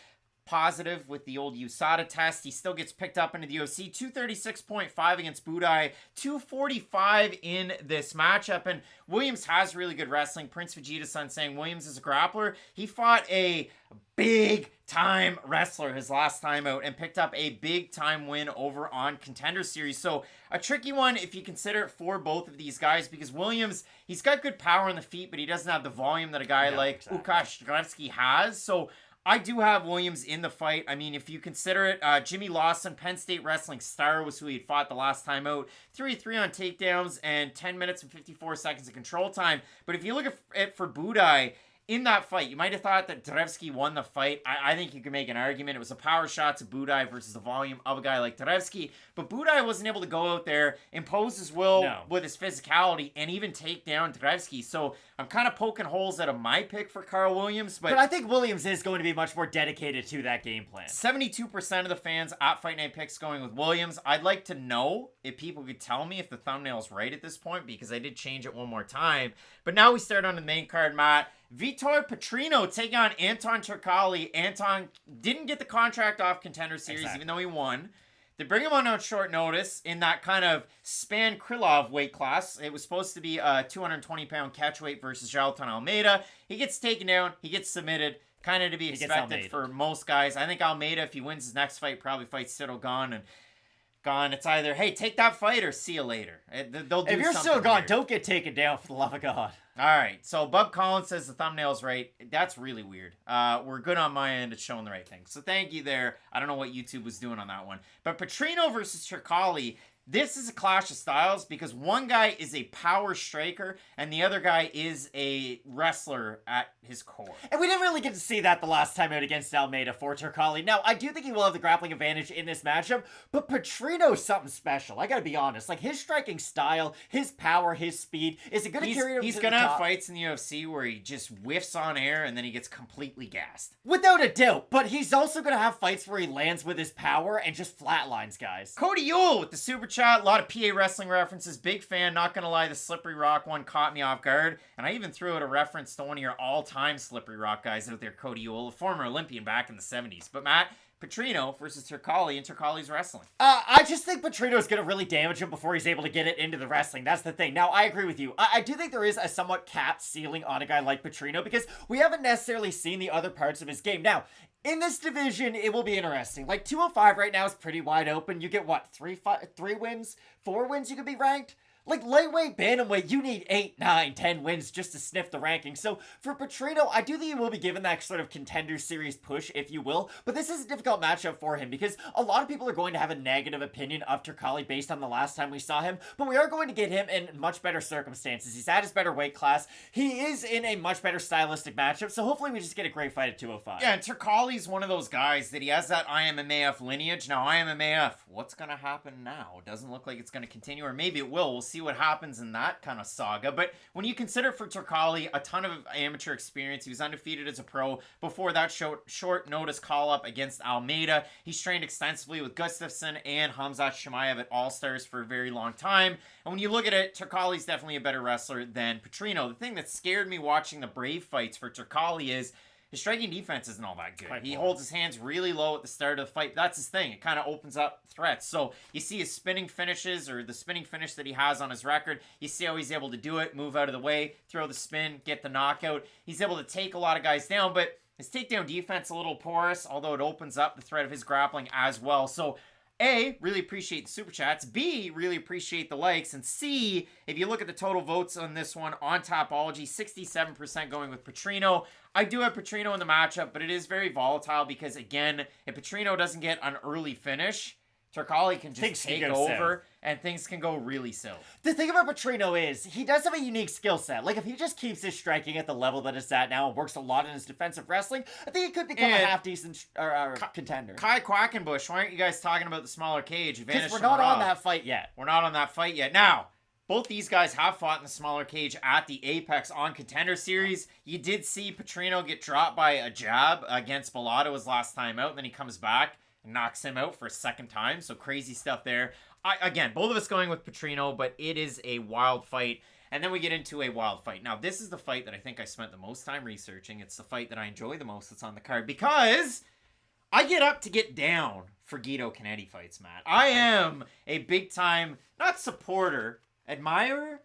Positive with the old USADA test. He still gets picked up into the UFC. 236.5 against Budai. 245 in this matchup. And Williams has really good wrestling. Prince Vegeta-san saying Williams is a grappler. He fought a big-time wrestler his last time out and picked up a big-time win over on Contender Series. So a tricky one if you consider it for both of these guys, because Williams, he's got good power on the feet, but he doesn't have the volume that a guy like Łukasz Drewski has. So I do have Williams in the fight. I mean, if you consider it, Jimmy Lawson, Penn State wrestling star, was who he had fought the last time out. 3-3 on takedowns and 10 minutes and 54 seconds of control time. But if you look at it for Budai, in that fight, you might have thought that Drewski won the fight. I think you could make an argument. It was a power shot to Budai versus the volume of a guy like Drewski. But Budai wasn't able to go out there, impose his will with his physicality, and even take down Drewski. So I'm kind of poking holes out of my pick for Carl Williams. But I think Williams is going to be much more dedicated to that game plan. 72% of the fans at Fight Night Picks going with Williams. I'd like to know if people could tell me if the thumbnail's right at this point, because I did change it one more time. But now we start on the main card, Matt. Vitor Petrino taking on Anton Turkalj. Anton didn't get the contract off Contender Series, even though he won. They bring him on short notice in that kind of Span Krylov weight class. It was supposed to be a 220-pound catchweight versus Jailton Almeida. He gets taken down. He gets submitted. Kind of to be expected for most guys. I think Almeida, if he wins his next fight, probably fights Cyril Gane. And Gane, it's either, hey, take that fight or see you later. They'll do if you're still gone, don't get taken down, for the love of God. All right, so Bub Collins says the thumbnail's right. That's really weird. We're good on my end at showing the right thing. So thank you there. I don't know what YouTube was doing on that one. But Petrino versus Turkalj, this is a clash of styles because one guy is a power striker and the other guy is a wrestler at his core. And we didn't really get to see that the last time out against Almeida for Turkalj. Now, I do think he will have the grappling advantage in this matchup, but Petrino's something special. I gotta be honest. Like, his striking style, his power, his speed, is it gonna carry him to the top? He's gonna have fights in the UFC where he just whiffs on air and then he gets completely gassed. Without a doubt, but he's also gonna have fights where he lands with his power and just flatlines guys. Cody Yule with the super chat. A lot of PA wrestling references. Big fan. Not gonna lie, the Slippery Rock one caught me off guard. And I even threw out a reference to one of your all-time Slippery Rock guys out there, Cody Yule, a former Olympian back in the 70s. But Matt, Petrino versus Turkalj, and Turkalj's wrestling. I just think Petrino's going to really damage him before he's able to get it into the wrestling. That's the thing. Now, I agree with you. I do think there is a somewhat capped ceiling on a guy like Petrino because we haven't necessarily seen the other parts of his game. Now, in this division, it will be interesting. Like, 205 right now is pretty wide open. You get, what, 3 wins? 4 wins you could be ranked? Like, lightweight, bantamweight, you need 8, 9, 10 wins just to sniff the rankings. So, for Petrino, I do think he will be given that sort of contender series push, if you will. But this is a difficult matchup for him because a lot of people are going to have a negative opinion of Turkalj based on the last time we saw him. But we are going to get him in much better circumstances. He's at his better weight class. He is in a much better stylistic matchup. So, hopefully, we just get a great fight at 205. Yeah, and Turkalj's one of those guys that he has that IMMAF lineage. Now, IMMAF, what's going to happen now? It doesn't look like it's going to continue, or maybe it will. We'll see what happens in that kind of saga. But when you consider for Turkalj, a ton of amateur experience, he was undefeated as a pro before that short notice call up against Almeida. He's trained extensively with Gustafsson and Khamzat Chimaev at All-Stars for a very long time. And when you look at it, Turkalj's definitely a better wrestler than Petrino. The thing that scared me watching the Brave fights for Turkalj is his striking defense isn't all that good. He holds his hands really low at the start of the fight. That's his thing. It kind of opens up threats. So you see his spinning finishes, or the spinning finish that he has on his record. You see how he's able to do it, move out of the way, throw the spin, get the knockout. He's able to take a lot of guys down, but his takedown defense a little porous, although it opens up the threat of his grappling as well. So A, really appreciate the super chats. B, really appreciate the likes. And C, if you look at the total votes on this one on Topology, 67% going with Petrino. I do have Petrino in the matchup, but it is very volatile because, again, if Petrino doesn't get an early finish, Turkalj can just take over and things can go really south. The thing about Petrino is he does have a unique skill set. Like, if he just keeps his striking at the level that it's at now and works a lot in his defensive wrestling, I think he could become a half-decent contender. Kai Quackenbush, why aren't you guys talking about the smaller cage? Because we're not on that fight yet. We're not on that fight yet. Now, both these guys have fought in the smaller cage at the Apex on Contender Series. You did see Petrino get dropped by a jab against Bellotto his last time out, and then he comes back and knocks him out for a second time. So crazy stuff there. Again, both of us going with Petrino, but it is a wild fight. And then we get into a wild fight. Now, this is the fight that I think I spent the most time researching. It's the fight that I enjoy the most that's on the card because I get up to get down for Guido Cannetti fights, Matt. I am a big-time, not supporter, admirer,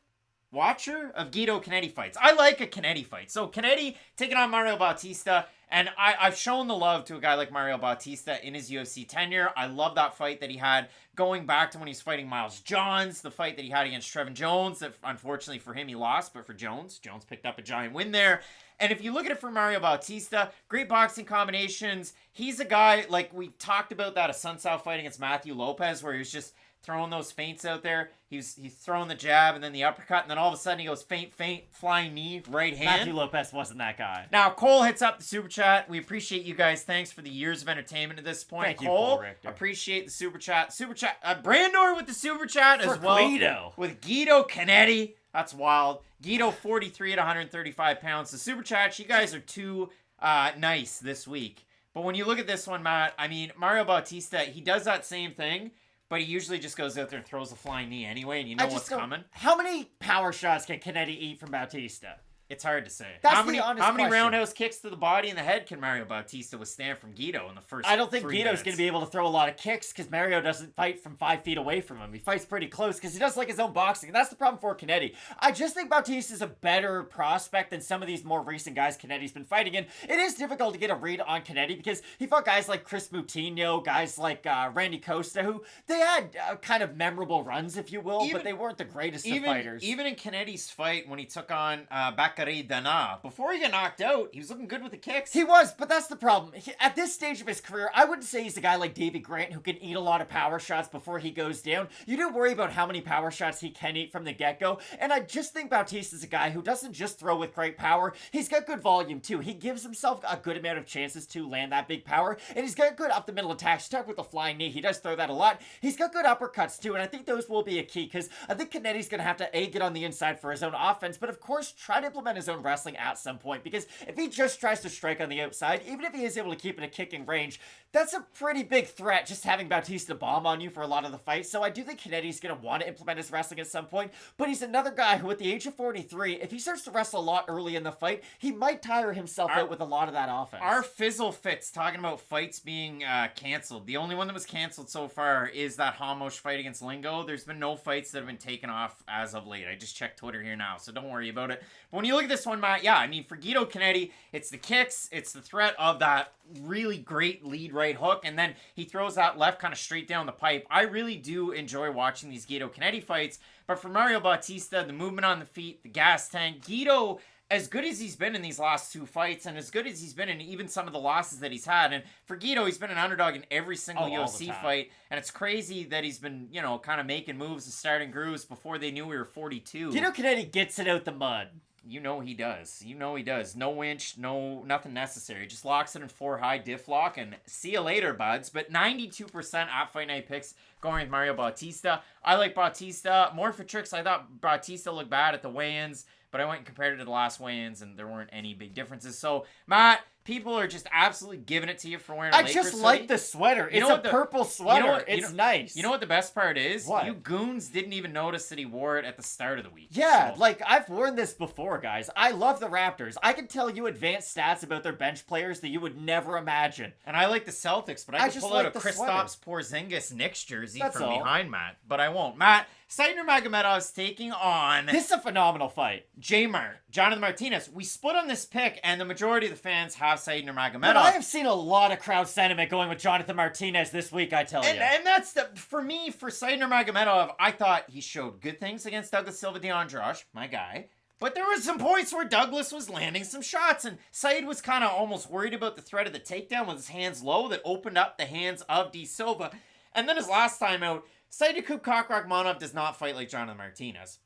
watcher of Guido Cannetti fights. I like a Cannetti fight. So Cannetti taking on Mario Bautista, and I've shown the love to a guy like Mario Bautista in his UFC tenure. I love that fight that he had going back to when he was fighting Miles Johns, the fight that he had against Trevin Jones, that unfortunately for him he lost, but for Jones picked up a giant win there. And if you look at it for Mario Bautista, great boxing combinations. He's a guy, like we talked about that Assuncao fight against Matthew Lopez, where he was just throwing those feints out there. He's throwing the jab and then the uppercut, and then all of a sudden he goes feint, flying knee, right hand. Matthew Lopez wasn't that guy. Now, Cole hits up the super chat. We appreciate you guys. Thanks for the years of entertainment at this point. Thank you, Cole, Paul Richter. appreciate the super chat. Super chat. Brandor with the super chat For as well. Guido. With Guido Cannetti. That's wild. Guido 43 at 135 pounds. The super chats, you guys are too nice this week. But when you look at this one, Matt, I mean, Mario Bautista, he does that same thing, but he usually just goes out there and throws a flying knee anyway, and you know what's coming. How many power shots can Cannetti eat from Bautista? It's hard to say. That's how the many honest how many question. roundhouse kicks to the body and the head can Mario Bautista withstand from Guido in the first? I don't think 3 Guido's minutes? going to be able to throw a lot of kicks because Mario doesn't fight from 5 feet away from him. He fights pretty close because he does like his own boxing, and that's the problem for Cannetti. I just think Bautista's a better prospect than some of these more recent guys Cannetti's been fighting in. It is difficult to get a read on Cannetti because he fought guys like Chris Moutinho, guys like Randy Costa, who they had kind of memorable runs, if you will, but they weren't the greatest of fighters. Even in Cannetti's fight when he took on Bakary Dana, before he got knocked out, he was looking good with the kicks. He was, but that's the problem. At this stage of his career, I wouldn't say he's a guy like Davey Grant who can eat a lot of power shots before he goes down. You do worry about how many power shots he can eat from the get-go, and I just think Bautista's a guy who doesn't just throw with great power. He's got good volume, too. He gives himself a good amount of chances to land that big power, and he's got good up-the-middle attacks. Stuck with the flying knee, he does throw that a lot. He's got good uppercuts, too, and I think those will be a key, because I think Cannetti's going to have to, A, get on the inside for his own offense, but of course, try to implement his own wrestling at some point, because if he just tries to strike on the outside, even if he is able to keep in a kicking range, that's a pretty big threat just having Bautista bomb on you for a lot of the fight. So I do think Cannetti's going to want to implement his wrestling at some point, but he's another guy who at the age of 43, if he starts to wrestle a lot early in the fight, he might tire himself out with a lot of that offense. Our fizzle fits talking about fights being canceled. The only one that was canceled so far is that Hamosh fight against Lingo. There's been no fights that have been taken off as of late. I just checked Twitter here now, so don't worry about it. But when you you look at this one, Matt, yeah, I mean, for Guido Cannetti, it's the kicks, it's the threat of that really great lead right hook, and then he throws that left kind of straight down the pipe. I really do enjoy watching these Guido Cannetti fights, but for Mario Bautista, the movement on the feet, the gas tank, Guido, as good as he's been in these last 2 fights, and as good as he's been in even some of the losses that he's had, and for Guido, he's been an underdog in every single UFC fight, and it's crazy that he's been, you know, kind of making moves and starting grooves before they knew we were 42. Guido Cannetti gets it out the mud. You know he does. You know he does. No winch, nothing necessary. Just locks it in 4 high diff lock and see you later, buds. But 92% at Fight Night picks going with Mario Bautista. I like Bautista. More for tricks. I thought Bautista looked bad at the weigh-ins, but I went and compared it to the last weigh-ins, and there weren't any big differences. So, Matt, people are just absolutely giving it to you for wearing a Lakers just like hoodie. the sweater. It's a purple sweater. It's nice. You know what the best part is? What? You goons didn't even notice that he wore it at the start of the week. Yeah, So- like, I've worn this before, guys. I love the Raptors. I can tell you advanced stats about their bench players that you would never imagine. And I like the Celtics, but I could just pull like out a the Kristaps Porzingis Knicks jersey That's from all. behind Matt, but I won't. Matt, Saidner Magomedov's taking on This is a phenomenal fight. J-Mar, Jonathan Martinez. We split on this pick, and the majority of the fans have Saidner Magomedov. But I have seen a lot of crowd sentiment going with Jonathan Martinez this week, I tell you. And that's for Saidner Magomedov, I thought he showed good things against Douglas Silva de Andrade, my guy. But there were some points where Douglas was landing some shots, and Said was kind of almost worried about the threat of the takedown with his hands low that opened up the hands of De Silva. And then his last time out, Said Yakub Kakhramonov does not fight like Jonathan Martinez.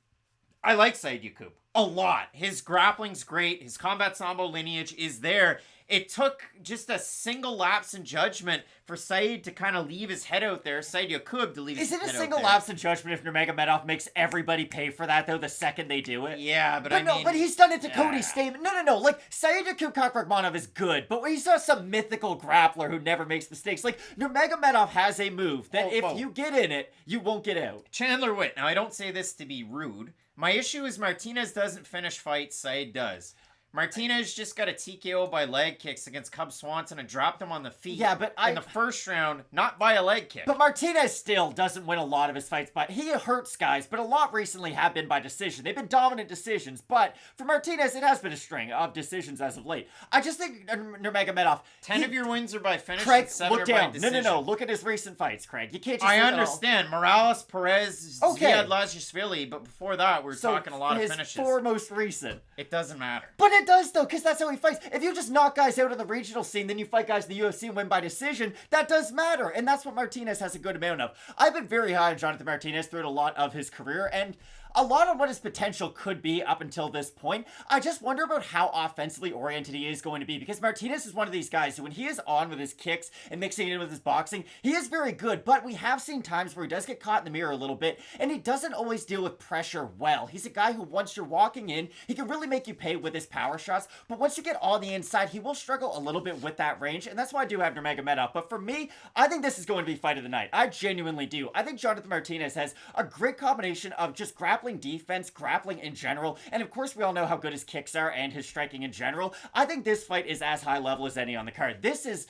I like Said Yakub a lot. His grappling's great. His combat sambo lineage is there. It took just a single lapse in judgment for Said to kind of leave his head out there. Said Yakub to leave his head out there. Is it a single lapse in judgment if Nurmagomedov makes everybody pay for that, though, the second they do it? Yeah, but I mean... But he's done it to Cody's statement. No. Like, Said Yakub Kakhramonov is good, but he's not some mythical grappler who never makes mistakes. Like, Nurmagomedov has a move that if you get in it, you won't get out. Chandler Witt. Now, I don't say this to be rude. My issue is Martinez doesn't finish fights. Said does. Martinez just got a TKO by leg kicks against Cub Swanson and dropped him on the feet. Yeah, but in the first round, not by a leg kick. But Martinez still doesn't win a lot of his fights, but he hurts guys, but a lot recently have been by decision. They've been dominant decisions, but for Martinez, it has been a string of decisions as of late. I just think Nurmagomedov... 10 of your wins are by finish, Craig, 7 look are by down. decision. No. Look at his recent fights, Craig. You can't just I look at understand. Morales, Perez, Okay. Dvalishvili, but before that, we're talking a lot of his finishes. 4 most recent. It doesn't matter. But it does, though, because that's how he fights. If you just knock guys out of the regional scene, then you fight guys in the UFC and win by decision, that does matter. And that's what Martinez has a good amount of. I've been very high on Jonathan Martinez throughout a lot of his career, and a lot of what his potential could be up until this point. I just wonder about how offensively oriented he is going to be, because Martinez is one of these guys who, when he is on with his kicks and mixing it in with his boxing, he is very good, but we have seen times where he does get caught in the mirror a little bit, and he doesn't always deal with pressure well. He's a guy who, once you're walking in, he can really make you pay with his power shots, but once you get on the inside, he will struggle a little bit with that range, and that's why I do have Nurmagomedov. But for me, I think this is going to be fight of the night. I genuinely do. I think Jonathan Martinez has a great combination of just grappling defense, grappling in general, and of course we all know how good his kicks are and his striking in general. I think this fight is as high level as any on the card. This is,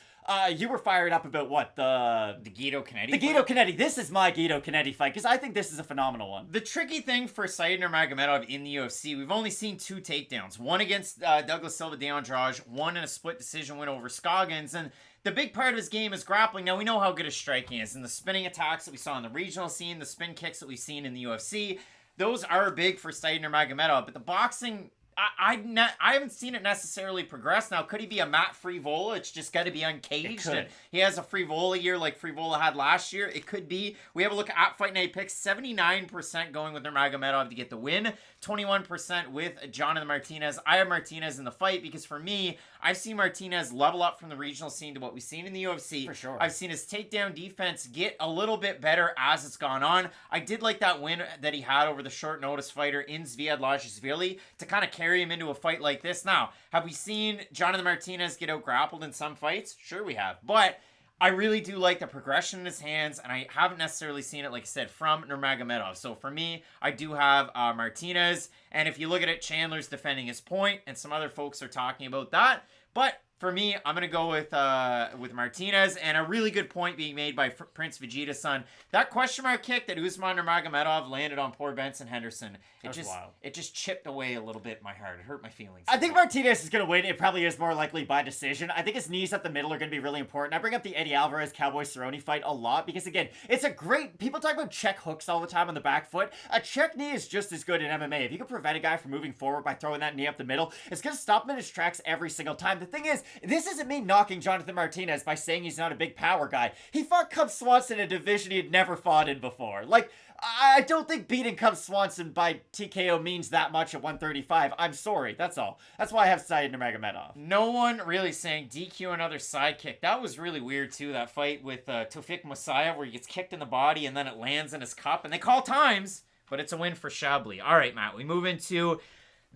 you were fired up about what? The Guido Cannetti? The Guido Cannetti. This is my Guido Cannetti fight, because I think this is a phenomenal one. The tricky thing for Said Nurmagomedov in the UFC, we've only seen 2 takedowns. One against Douglas Silva de Andrade, one in a split decision win over Scoggins, and the big part of his game is grappling. Now, we know how good his striking is, and the spinning attacks that we saw in the regional scene, the spin kicks that we've seen in the UFC, those are big for Said Nurmagomedov, but the boxing, I haven't seen it necessarily progress. Now, could he be a Matt Frevola? It's just got to be uncaged. And he has a Frevola year like Frevola had last year. It could be. We have a look at Fight Night picks. 79% going with Nurmagomedov to get the win. 21% with Jonathan Martinez. I have Martinez in the fight because for me, I've seen Martinez level up from the regional scene to what we've seen in the UFC. For sure. I've seen his takedown defense get a little bit better as it's gone on. I did like that win that he had over the short notice fighter in Dvalishvili to kind of carry him into a fight like this. Now, have we seen Jonathan Martinez get out grappled in some fights? Sure we have. But I really do like the progression in his hands, and I haven't necessarily seen it, like I said, from Nurmagomedov. So for me, I do have Martinez, and if you look at it, Chandler's defending his point, and some other folks are talking about that. But For me, I'm gonna go with Martinez, and a really good point being made by Prince Vegeta's son. That question mark kick that Usman Nurmagomedov landed on poor Benson Henderson, it just chipped away a little bit my heart. It hurt my feelings. I think Martinez is gonna win. It probably is more likely by decision. I think his knees up the middle are gonna be really important. I bring up the Eddie Alvarez Cowboy Cerrone fight a lot because again, it's a great. People talk about check hooks all the time on the back foot. A check knee is just as good in MMA. If you can prevent a guy from moving forward by throwing that knee up the middle, it's gonna stop him in his tracks every single time. The thing is, this isn't me knocking Jonathan Martinez by saying he's not a big power guy. He fought Cub Swanson in a division he had never fought in before. Like, I don't think beating Cub Swanson by TKO means that much at 135. I'm sorry, that's all. That's why I have Said Nurmagomedov. No one really saying DQ another side kick. That was really weird too, that fight with Tofik Messiah where he gets kicked in the body and then it lands in his cup. And they call times, but it's a win for Chablis. All right, Matt, we move into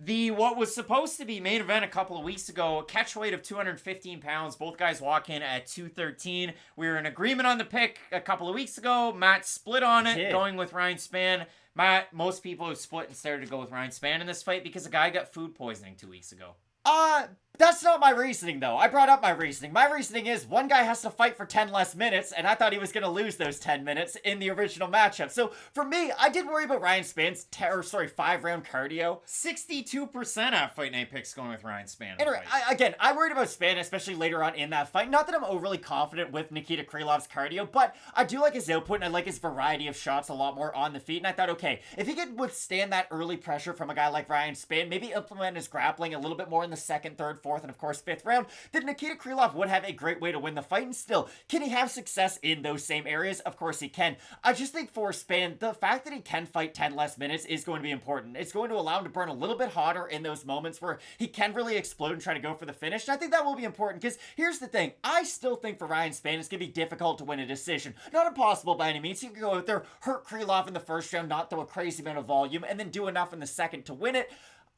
what was supposed to be main event a couple of weeks ago, catch weight of 215 pounds. Both guys walk in at 213. We were in agreement on the pick a couple of weeks ago. Matt split on it, going with Ryan Spann. Matt, most people have split and started to go with Ryan Spann in this fight because a guy got food poisoning 2 weeks ago. That's not my reasoning, though. I brought up my reasoning. My reasoning is one guy has to fight for 10 less minutes, and I thought he was going to lose those 10 minutes in the original matchup. So, for me, I did worry about Ryan Spann's 5-round cardio. 62% at Fight Night picks going with Ryan Spann. I worried about Spann, especially later on in that fight. Not that I'm overly confident with Nikita Krylov's cardio, but I do like his output, and I like his variety of shots a lot more on the feet. And I thought, okay, if he could withstand that early pressure from a guy like Ryan Spann, maybe implement his grappling a little bit more in the second, third, fourth, and of course fifth round, then Nikita Krylov would have a great way to win the fight. And still, can he have success in those same areas? Of course he can. I just think for Spann, the fact that he can fight 10 less minutes is going to be important. It's going to allow him to burn a little bit hotter in those moments where he can really explode and try to go for the finish. And I think that will be important because here's the thing. I still think for Ryan Spann, it's going to be difficult to win a decision. Not impossible by any means. He can go out there, hurt Krylov in the first round, not throw a crazy amount of volume, and then do enough in the second to win it.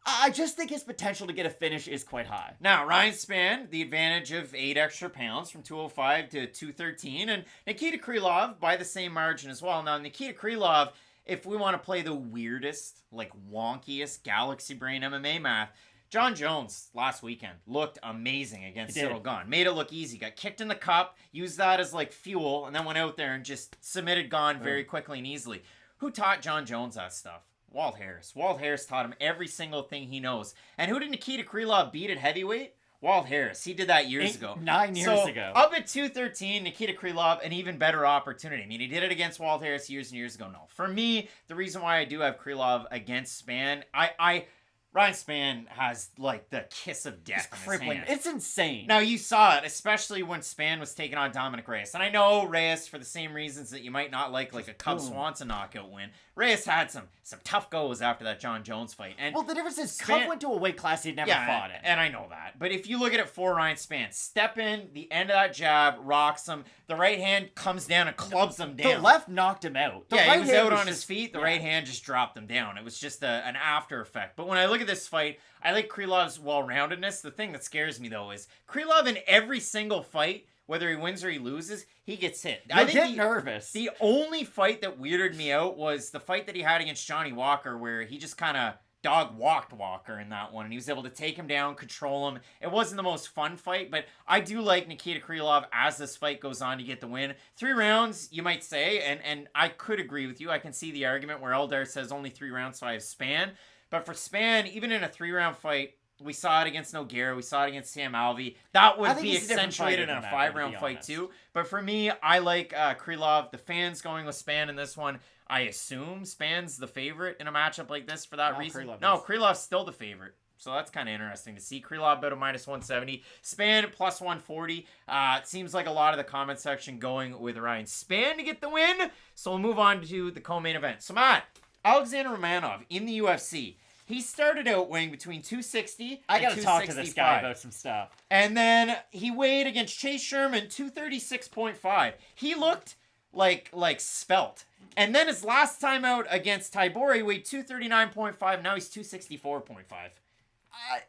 I just think his potential to get a finish is quite high. Now, Ryan Spann, the advantage of 8 extra pounds from 205 to 213, and Nikita Krylov by the same margin as well. Now, Nikita Krylov, if we want to play the weirdest, wonkiest galaxy brain MMA math, John Jones last weekend looked amazing against Cyril Gane. Made it look easy. Got kicked in the cup, used that as fuel, and then went out there and just submitted Gane very quickly and easily. Who taught John Jones that stuff? Walt Harris. Walt Harris taught him every single thing he knows. And who did Nikita Krylov beat at heavyweight? Walt Harris. He did that years ago. 9 years ago. Up at 213, Nikita Krylov, an even better opportunity. I mean, he did it against Walt Harris years and years ago. No. For me, the reason why I do have Krylov against Spann, Ryan Spann has, the kiss of death in his hand. It's insane. Now, you saw it, especially when Spann was taking on Dominic Reyes. And I know Reyes, for the same reasons that you might not like a Cub Swanson knockout win, Reyes had some tough goes after that John Jones fight. And the difference is Cub went to a weight class he'd never fought in. And I know that. But if you look at it for Ryan Spann, step in, the end of that jab, rocks him. The right hand comes down and clubs him down. The left knocked him out. He was out on his feet. The right hand just dropped him down. It was just an after effect. But when I look at this fight, I like Krylov's well-roundedness. The thing that scares me, though, is Krylov in every single fight, whether he wins or he loses, he gets hit. I get nervous. The only fight that weirded me out was the fight that he had against Johnny Walker, where he just kind of dog-walked Walker in that one, and he was able to take him down, control him. It wasn't the most fun fight, but I do like Nikita Krylov as this fight goes on to get the win. 3 rounds, you might say, and I could agree with you. I can see the argument where Eldar says only 3 rounds, so I have Spann. But for Spann, even in a 3-round fight, we saw it against Nogueira, we saw it against Sam Alvey. That would be accentuated in a 5-round fight too. But for me, I like Krylov. The fans going with Spann in this one. I assume Spann's the favorite in a matchup like this for that reason. Krylov's still the favorite. So that's kind of interesting to see. Krylov about a -170. Spann plus 140. It seems like a lot of the comment section going with Ryan Spann to get the win. So we'll move on to the co-main event. So Matt, Alexander Romanov in the UFC. He started out weighing between 260 I and gotta 265. talk to this guy about some stuff. And then he weighed against Chase Sherman 236.5. He looked like svelte. And then his last time out against Tybura, he weighed 239.5. Now he's 264.5.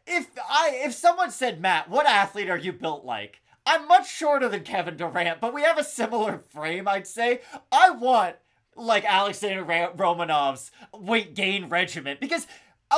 If someone said, Matt, what athlete are you built like? I'm much shorter than Kevin Durant, but we have a similar frame, I'd say. I want Alexander Romanov's weight gain regimen because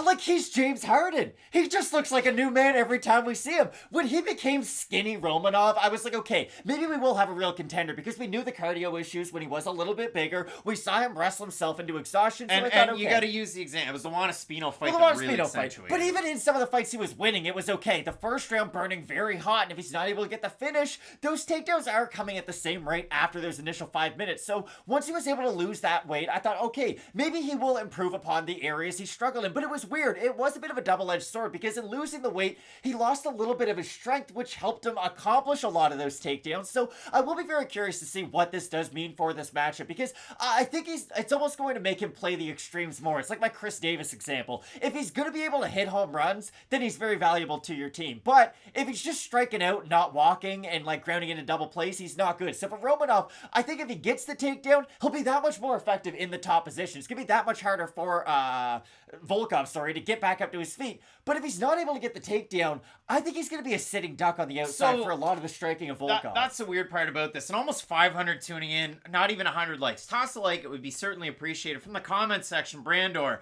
Like he's James Harden. He just looks like a new man every time we see him. When he became skinny Romanov, I was like, okay, maybe we will have a real contender because we knew the cardio issues when he was a little bit bigger. We saw him wrestle himself into exhaustion. So and you got to use the example. It was the Juan Espino fight that really accentuated. But even in some of the fights he was winning, it was okay. The first round burning very hot, and if he's not able to get the finish, those takedowns are coming at the same rate after those initial 5 minutes. So once he was able to lose that weight, I thought, okay, maybe he will improve upon the areas he struggled in. But it was weird. It was a bit of a double-edged sword because in losing the weight, he lost a little bit of his strength, which helped him accomplish a lot of those takedowns. So I will be very curious to see what this does mean for this matchup because I think it's almost going to make him play the extremes more. It's like my Chris Davis example. If he's going to be able to hit home runs, then he's very valuable to your team. But if he's just striking out, not walking, and like grounding into double plays, he's not good. So for Romanov, I think if he gets the takedown, he'll be that much more effective in the top position. It's going to be that much harder for Volkov, to get back up to his feet. But if he's not able to get the takedown, I think he's going to be a sitting duck on the outside for a lot of the striking of Volkov. That's the weird part about this. And almost 500 tuning in, not even 100 likes. Toss a like, it would be certainly appreciated. From the comments section, Brandor,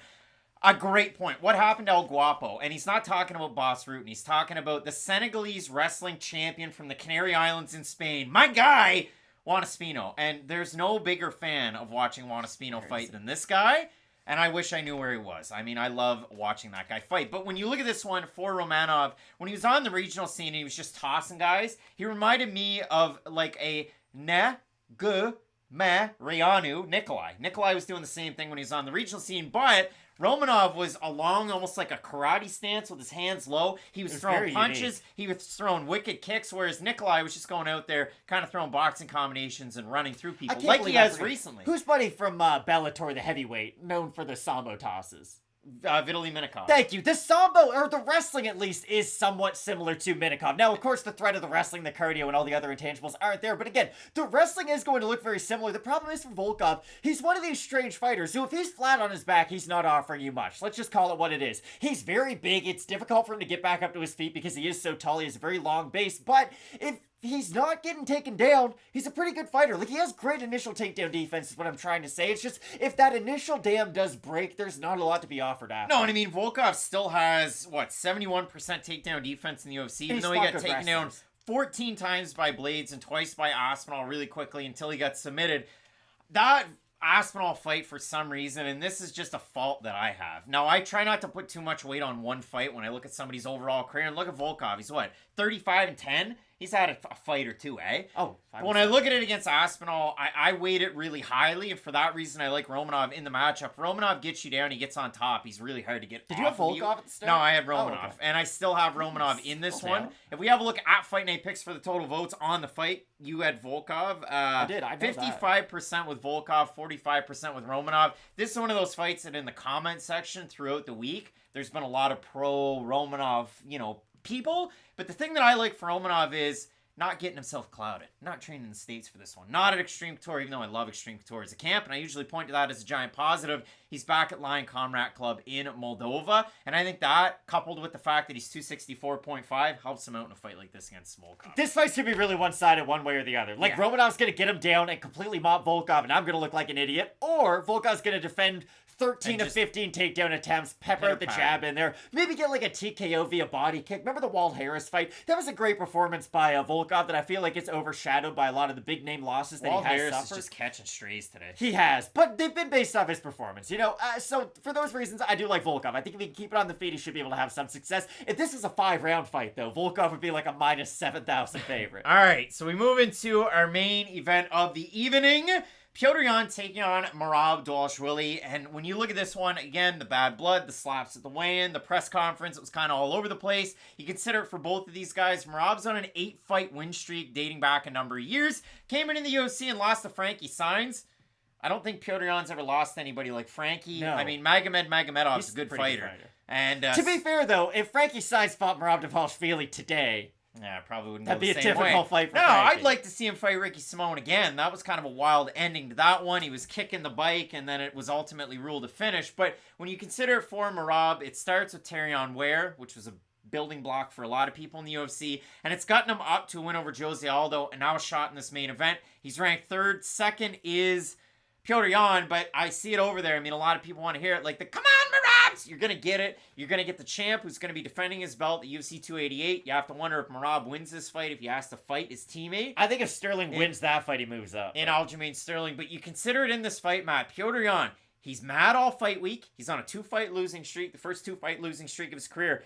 a great point. What happened to El Guapo? And he's not talking about Boss Root, and he's talking about the Senegalese wrestling champion from the Canary Islands in Spain. My guy, Juan Espino. And there's no bigger fan of watching Juan Espino fight than this guy. And I wish I knew where he was. I mean, I love watching that guy fight. But when you look at this one for Romanov, when he was on the regional scene and he was just tossing guys, he reminded me of like a Rianu Nikolai. Nikolai was doing the same thing when he was on the regional scene, but Romanov was along almost like a karate stance with his hands low. He was throwing punches. He was throwing wicked kicks, whereas Nikolai was just going out there kind of throwing boxing combinations and running through people like he has recently. Who's buddy from Bellator, the heavyweight, known for the sambo tosses? Vitaly Minakov. Thank you. The sambo, or the wrestling at least, is somewhat similar to Minakov. Now, of course, the threat of the wrestling, the cardio, and all the other intangibles aren't there. But again, the wrestling is going to look very similar. The problem is for Volkov, he's one of these strange fighters who, if he's flat on his back, he's not offering you much. Let's just call it what it is. He's very big. It's difficult for him to get back up to his feet because he is so tall. He has a very long base. But if he's not getting taken down, he's a pretty good fighter. Like, he has great initial takedown defense is what I'm trying to say. It's just, if that initial dam does break, there's not a lot to be offered after. No, and I mean, Volkov still has, 71% takedown defense in the UFC, even though he got taken down 14 times by Blades and twice by Aspinall really quickly until he got submitted. That Aspinall fight, for some reason, and this is just a fault that I have. Now, I try not to put too much weight on one fight when I look at somebody's overall career, and look at Volkov. He's 35-10? He's had a fight or two, eh? Oh, but when I look at it against Aspinall, I weight it really highly, and for that reason, I like Romanov in the matchup. Romanov gets you down, he gets on top. He's really hard to get Did you have Volkov at the start? No, I had Romanov, and I still have Romanov in this one. If we have a look at Fight Night picks for the total votes on the fight, you had Volkov. I did. I know 55% with Volkov, 45% with Romanov. This is one of those fights that in the comment section throughout the week, there's been a lot of pro-Romanov, people. But the thing that I like for Romanov is not getting himself clouded, not training in the States for this one, not at Extreme Couture, even though I love Extreme Couture as a camp, and I usually point to that as a giant positive. He's back at Lion Comrade Club in Moldova, and I think that, coupled with the fact that he's 264.5, helps him out in a fight like this against Volkov. This fight's gonna be really one-sided one way or the other. Like, Romanov's gonna get him down and completely mop Volkov, and I'm gonna look like an idiot, or Volkov's gonna defend 13 of 15 takedown attempts, pepper out the jab in there, maybe get like a TKO via body kick. Remember the Walt Harris fight? That was a great performance by Volkov that I feel like it's overshadowed by a lot of the big name losses that Walt he has Harris suffered. is just catching strays today. He has, but they've been based off his performance, so for those reasons, I do like Volkov. I think if he can keep it on the feet, he should be able to have some success. If this was a 5-round fight, though, Volkov would be like a minus 7,000 favorite. All right, so we move into our main event of the evening. Ariane taking on Merab Dvalishvili, and when you look at this one, again, the bad blood, the slaps at the weigh-in, the press conference, it was kind of all over the place. You consider it for both of these guys. Merab's on an 8-fight win streak dating back a number of years. Came in the UFC and lost to Frankie Saenz. I don't think Ariane's ever lost to anybody like Frankie. No. I mean, Magomedov's a good fighter. And to be fair, though, if Frankie Saenz fought Merab Dvalishvili today, yeah, probably wouldn't that'd go be the a same difficult way. fight for No, Frankie. I'd like to see him fight Ricky Simone again. That was kind of a wild ending to that one. He was kicking the bike, and then it was ultimately ruled a finish. But when you consider it for Merab, it starts with Ariane Ware, which was a building block for a lot of people in the UFC, and it's gotten him up to a win over Jose Aldo, and now a shot in this main event. He's ranked third. Second is Ariane, but I see it over there. I mean, a lot of people want to hear it, like the "Come on, Merab, guys, you're going to get it. You're going to get the champ who's going to be defending his belt at UFC 288. You have to wonder if Merab wins this fight, if he has to fight his teammate. I think if Sterling wins that fight, he moves up. In Aljamain Sterling. But you consider it in this fight, Matt. Petr Yan, he's mad all fight week. He's on a 2-fight losing streak, the first 2-fight losing streak of his career.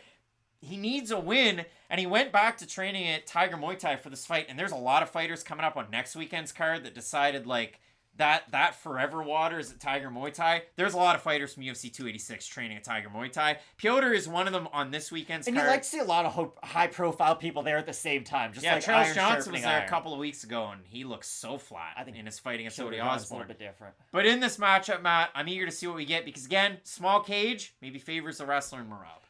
He needs a win, and he went back to training at Tiger Muay Thai for this fight. And there's a lot of fighters coming up on next weekend's card that decided, like, that forever waters at Tiger Muay Thai. There's a lot of fighters from UFC 286 training at Tiger Muay Thai. Petr is one of them on this weekend's card. And you like to see a lot of high-profile people there at the same time. Just like Charles iron Johnson was there iron. a couple of weeks ago, and he looks so flat in his fight against Cody It's Osborne. a little bit different. But in this matchup, Matt, I'm eager to see what we get because, again, small cage maybe favors the wrestler in Merab.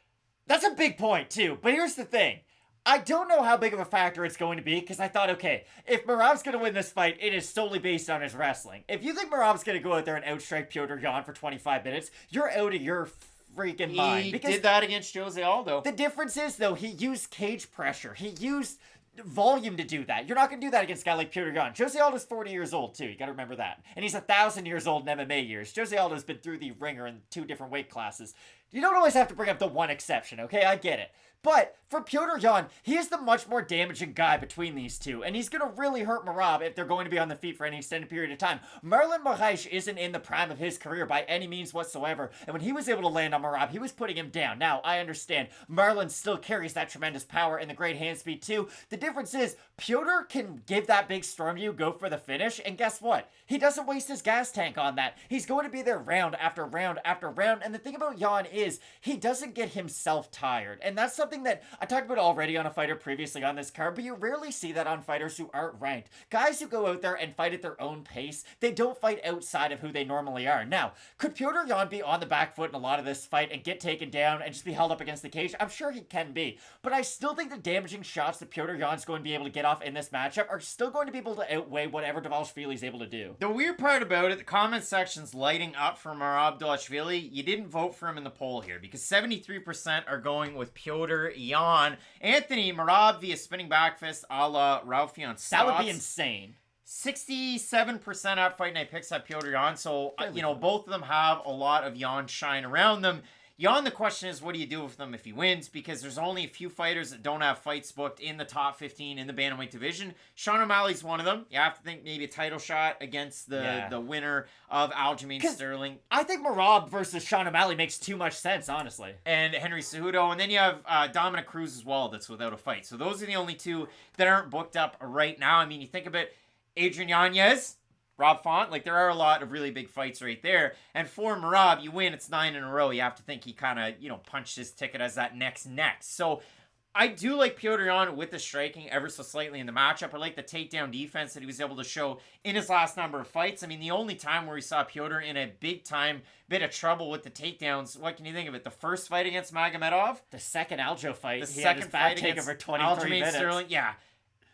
That's a big point, too. But here's the thing. I don't know how big of a factor it's going to be because I thought, okay, if Merab's going to win this fight, it is solely based on his wrestling. If you think Merab's going to go out there and outstrike Petr Yan for 25 minutes, you're out of your freaking mind. He Because did that against Jose Aldo. the difference is, though, he used cage pressure. He used volume to do that. You're not going to do that against a guy like Petr Yan. Jose Aldo's 40 years old, too. You got to remember that. And he's 1,000 years old in MMA years. Jose Aldo's been through the ringer in 2 different weight classes. You don't always have to bring up the one exception, okay? I get it. But for Petr Yan, he is the much more damaging guy between these two, and he's going to really hurt Merab if they're going to be on the feet for any extended period of time. Marlon Moraes isn't in the prime of his career by any means whatsoever, and when he was able to land on Merab, he was putting him down. Now, I understand, Marlon still carries that tremendous power and the great hand speed too. The difference is, Petr can give that big storm you, go for the finish, and guess what? He doesn't waste his gas tank on that. He's going to be there round after round after round, and the thing about Yan is, he doesn't get himself tired, and that's something that I talked about already on a fighter previously on this card, but you rarely see that on fighters who aren't ranked. Guys who go out there and fight at their own pace, they don't fight outside of who they normally are. Now, could Petr Yan be on the back foot in a lot of this fight and get taken down and just be held up against the cage? I'm sure he can be, but I still think the damaging shots that Petr Yan's going to be able to get off in this matchup are still going to be able to outweigh whatever Dvalishvili is able to do. The weird part about it, the comment section's lighting up for Merab Dvalishvili. You didn't vote for him in the poll here because 73% are going with Petr Yan. Anthony Merab via spinning back fist a la Raphael. That would be insane. 67% at Fight Night picks at Petr Yan. So, both of them have a lot of Yan shine around them. Yan, the question is, what do you do with them if he wins? Because there's only a few fighters that don't have fights booked in the top 15 in the bantamweight division. Sean O'Malley's one of them. You have to think maybe a title shot against the winner of Aljamain Sterling. I think Merab versus Sean O'Malley makes too much sense, honestly. And Henry Cejudo. And then you have Dominic Cruz as well that's without a fight. So those are the only two that aren't booked up right now. I mean, you think about Adrian Yanez, Rob Font, like there are a lot of really big fights right there. And for Merab, you win, it's 9 in a row. You have to think he kind of, punched his ticket as that next. So I do like Petr Yan with the striking ever so slightly in the matchup. I like the takedown defense that he was able to show in his last number of fights. I mean, the only time where we saw Petr in a big time bit of trouble with the takedowns, what can you think of it? The first fight against Magomedov? The second Aljo fight. The he second had his back fight take against over 23 minutes. Sterling, yeah.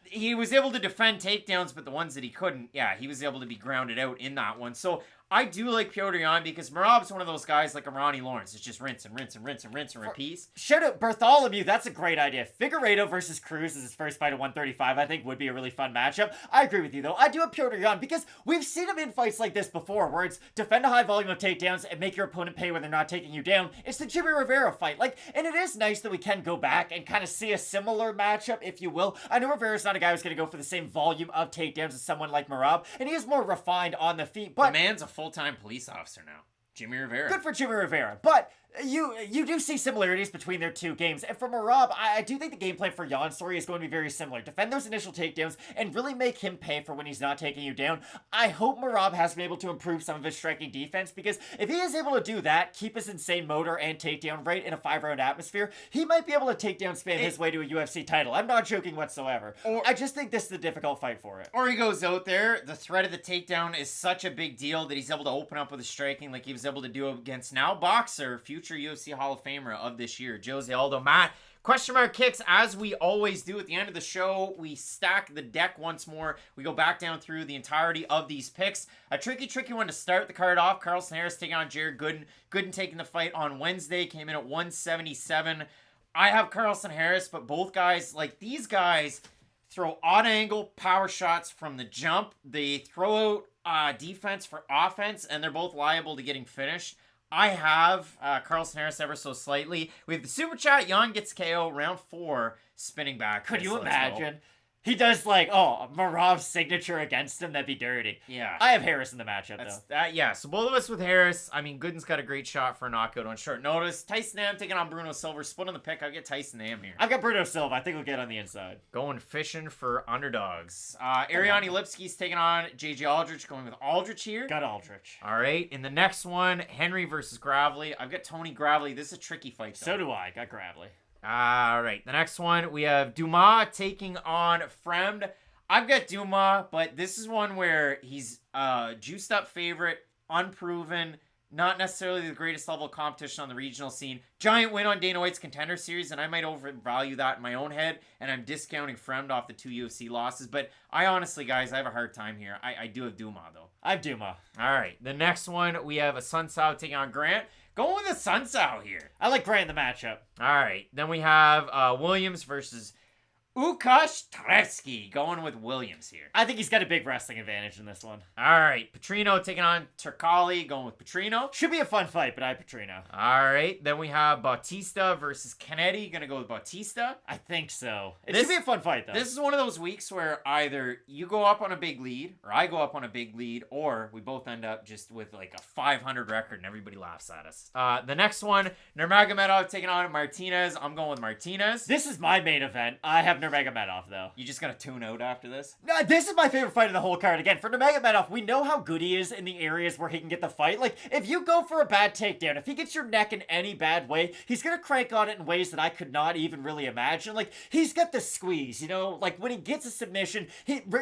He was able to defend takedowns, but the ones that he couldn't, he was able to be grounded out in that one. So I do like Petr Yan because Merab's one of those guys like a Ronnie Lawrence. It's just rinse and rinse and rinse and rinse and repeat. Shout out Bartholomew. That's a great idea. Figueiredo versus Cruz is his first fight at 135. I think would be a really fun matchup. I agree with you, though. I do have Petr Yan because we've seen him in fights like this before where it's defend a high volume of takedowns and make your opponent pay when they're not taking you down. It's the Jimmy Rivera fight. And it is nice that we can go back and kind of see a similar matchup, if you will. I know Rivera's not a guy who's going to go for the same volume of takedowns as someone like Merab, and he is more refined on the feet. But the man's a full-time police officer now. Jimmy Rivera. Good for Jimmy Rivera. But you do see similarities between their two games. And for Merab, I do think the game plan for Yan's story is going to be very similar. Defend those initial takedowns and really make him pay for when he's not taking you down. I hope Merab has been able to improve some of his striking defense because if he is able to do that, keep his insane motor and takedown rate in a 5-round atmosphere, he might be able to take down spam his way to a UFC title. I'm not joking whatsoever. I just think this is a difficult fight for it. Or he goes out there, the threat of the takedown is such a big deal that he's able to open up with his striking like he was able to do against now boxer, future UFC Hall of Famer of this year, Jose Aldo. Matt, question mark kicks, as we always do at the end of the show. We stack the deck once more. We go back down through the entirety of these picks. A tricky one to start the card off. Carlston Harris taking on Jared Gooden. Gooden taking the fight on Wednesday, came in at 177. I have Carlston Harris, but both guys, these guys throw odd angle power shots from the jump. They throw out defense for offense, and they're both liable to getting finished. I have Carlston Harris ever so slightly. We have the super chat. Jan gets KO round 4, spinning back. Could you Let's go. imagine? He does like, Marav's signature against him. That'd be dirty. Yeah. I have Harris in the matchup, though. Yeah, so both of us with Harris. I mean, Gooden's got a great shot for a knockout on short notice. Tyson Am taking on Bruno Silva. Split on the pick. I'll get Tyson Am here. I've got Bruno Silva. I think we'll get on the inside. Going fishing for underdogs. Ariane Lipski's taking on JJ Aldrich. Going with Aldrich here. Got Aldrich. All right. In the next one, Henry versus Gravely. I've got Tony Gravely. This is a tricky fight, though. So do I. Got Gravely. All right. The next one, we have Dumas taking on Fremd. I've got Dumas, but this is one where he's juiced up favorite, unproven, not necessarily the greatest level of competition on the regional scene. Giant win on Dana White's Contender Series, and I might overvalue that in my own head, and I'm discounting Fremd off the 2 UFC losses. But I honestly, guys, I have a hard time here. I do have Dumas, though. I have Dumas. All right. The next one, we have Assuncao taking on Grant. Going with Assuncao here. I like Grant in the matchup. All right. Then we have Williams versus Łukasz Trevski. Going with Williams here. I think he's got a big wrestling advantage in this one. All right. Petrino taking on Turkali. Going with Petrino. Should be a fun fight, but I have Petrino. All right. Then we have Bautista versus Cannetti. Going to go with Bautista. I think so. It should be a fun fight, though. This is one of those weeks where either you go up on a big lead, or I go up on a big lead, or we both end up just with like a 500 record and everybody laughs at us. The next one, Nurmagomedov taking on Martinez. I'm going with Martinez. This is my main event. I have Nurmagomedov, though. You just gonna tune out after this? No, this is my favorite fight of the whole card. Again, for Nurmagomedov, we know how good he is in the areas where he can get the fight. Like, if you go for a bad takedown, if he gets your neck in any bad way, he's gonna crank on it in ways that I could not even really imagine. Like, he's got the squeeze, you know? Like, when he gets a submission,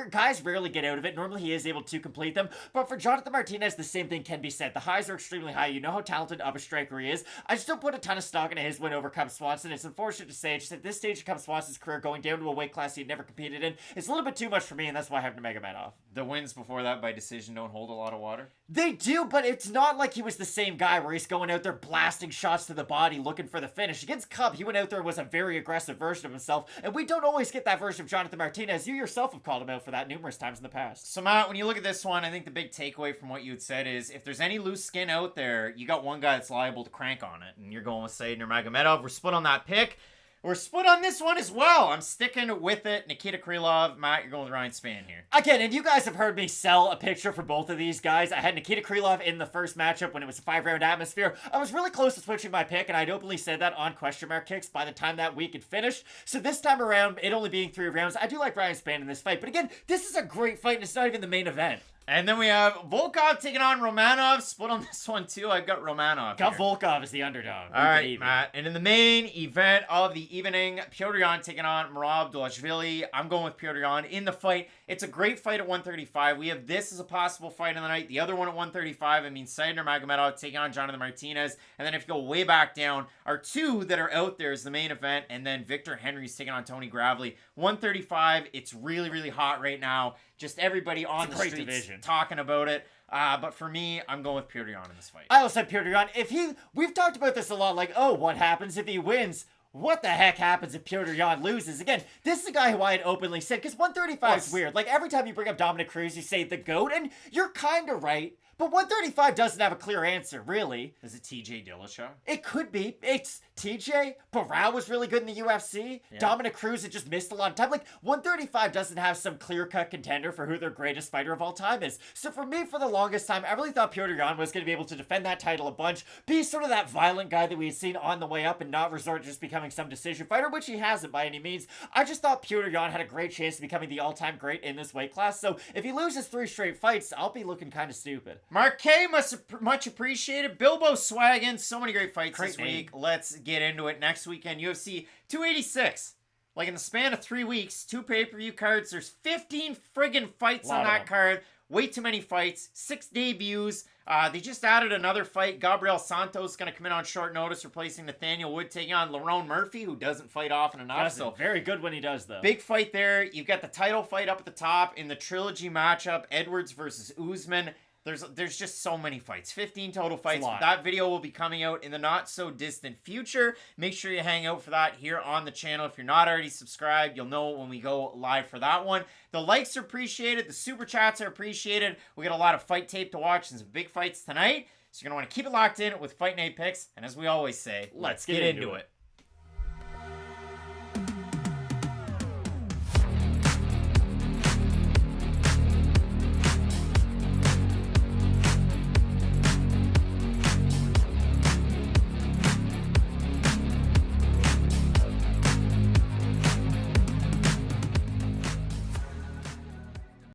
guys rarely get out of it. Normally, he is able to complete them. But for Jonathan Martinez, the same thing can be said. The highs are extremely high. You know how talented of a striker he is. I just don't put a ton of stock into his win over Cub Swanson. It's unfortunate to say, just at this stage of Cub Swanson's career, going down to a weight class he'd never competed in, it's a little bit too much for me, and that's why I have Nurmagomedov. The wins before that by decision don't hold a lot of water? They do, but it's not like he was the same guy where he's going out there blasting shots to the body looking for the finish. Against Cub, he went out there and was a very aggressive version of himself, and we don't always get that version of Jonathan Martinez. You yourself have called him out for that numerous times in the past. So, Matt, when you look at this one, I think the big takeaway from what you had said is if there's any loose skin out there, you got one guy that's liable to crank on it, and you're going with, say, Nurmagomedov. We're split on that pick. We're split on this one as well. I'm sticking with it. Nikita Krylov. Matt, you're going with Ryan Spann here. Again, and you guys have heard me sell a picture for both of these guys. I had Nikita Krylov in the first matchup when it was a 5-round atmosphere. I was really close to switching my pick, and I'd openly said that on question mark kicks by the time that week had finished. So this time around, it only being 3 rounds, I do like Ryan Spann in this fight. But again, this is a great fight, and it's not even the main event. And then we have Volkov taking on Romanov. Split on this one, too. I've got Romanov Got here. Volkov as the underdog. All right, Matt. And in the main event of the evening, Petr Yan taking on Merab Dvalishvili. I'm going with Petr Yan in the fight. It's a great fight at 135. We have this as a possible fight of the night. The other one at 135, I mean, Said Nurmagomedov taking on Jonathan Martinez. And then if you go way back down, our 2 that are out there is the main event. And then Victor Henry's taking on Tony Gravely. 135, it's really, really hot right now. Just everybody on the streets division talking about it. But for me, I'm going with Petr Yan in this fight. I also said Petr Yan. We've talked about this a lot, like, oh, what happens if he wins? What the heck happens if Petr Yan loses? Again, this is a guy who I had openly said, because 135 is weird. Like, every time you bring up Dominic Cruz, you say the GOAT, and you're kind of right. But 135 doesn't have a clear answer, really. Is it TJ Dillashaw? It could be. It's TJ. Barao was really good in the UFC. Yeah. Dominic Cruz had just missed a lot of time. Like, 135 doesn't have some clear-cut contender for who their greatest fighter of all time is. So for me, for the longest time, I really thought Petr Yan was going to be able to defend that title a bunch, be sort of that violent guy that we had seen on the way up and not resort to just becoming some decision fighter, which he hasn't by any means. I just thought Petr Yan had a great chance of becoming the all-time great in this weight class. So if he loses 3 straight fights, I'll be looking kind of stupid. Marquet, much appreciated. Bilbo Swaggin, so many great fights this week. Let's get into it. Next weekend, UFC 286. Like in the span of 3 weeks, 2 pay-per-view cards. There's 15 friggin' fights on that card. Way too many fights. 6 debuts. They just added another fight. Gabriel Santos is going to come in on short notice, replacing Nathaniel Wood, taking on Lerone Murphy, who doesn't fight often enough. So very good when he does, though. Big fight there. You've got the title fight up at the top in the trilogy matchup. Edwards versus Usman. There's just so many fights. 15 total fights. That video will be coming out in the not-so-distant future. Make sure you hang out for that here on the channel. If you're not already subscribed, you'll know when we go live for that one. The likes are appreciated. The super chats are appreciated. We got a lot of fight tape to watch and some big fights tonight. So you're going to want to keep it locked in with Fight Night Picks. And as we always say, let's get into it.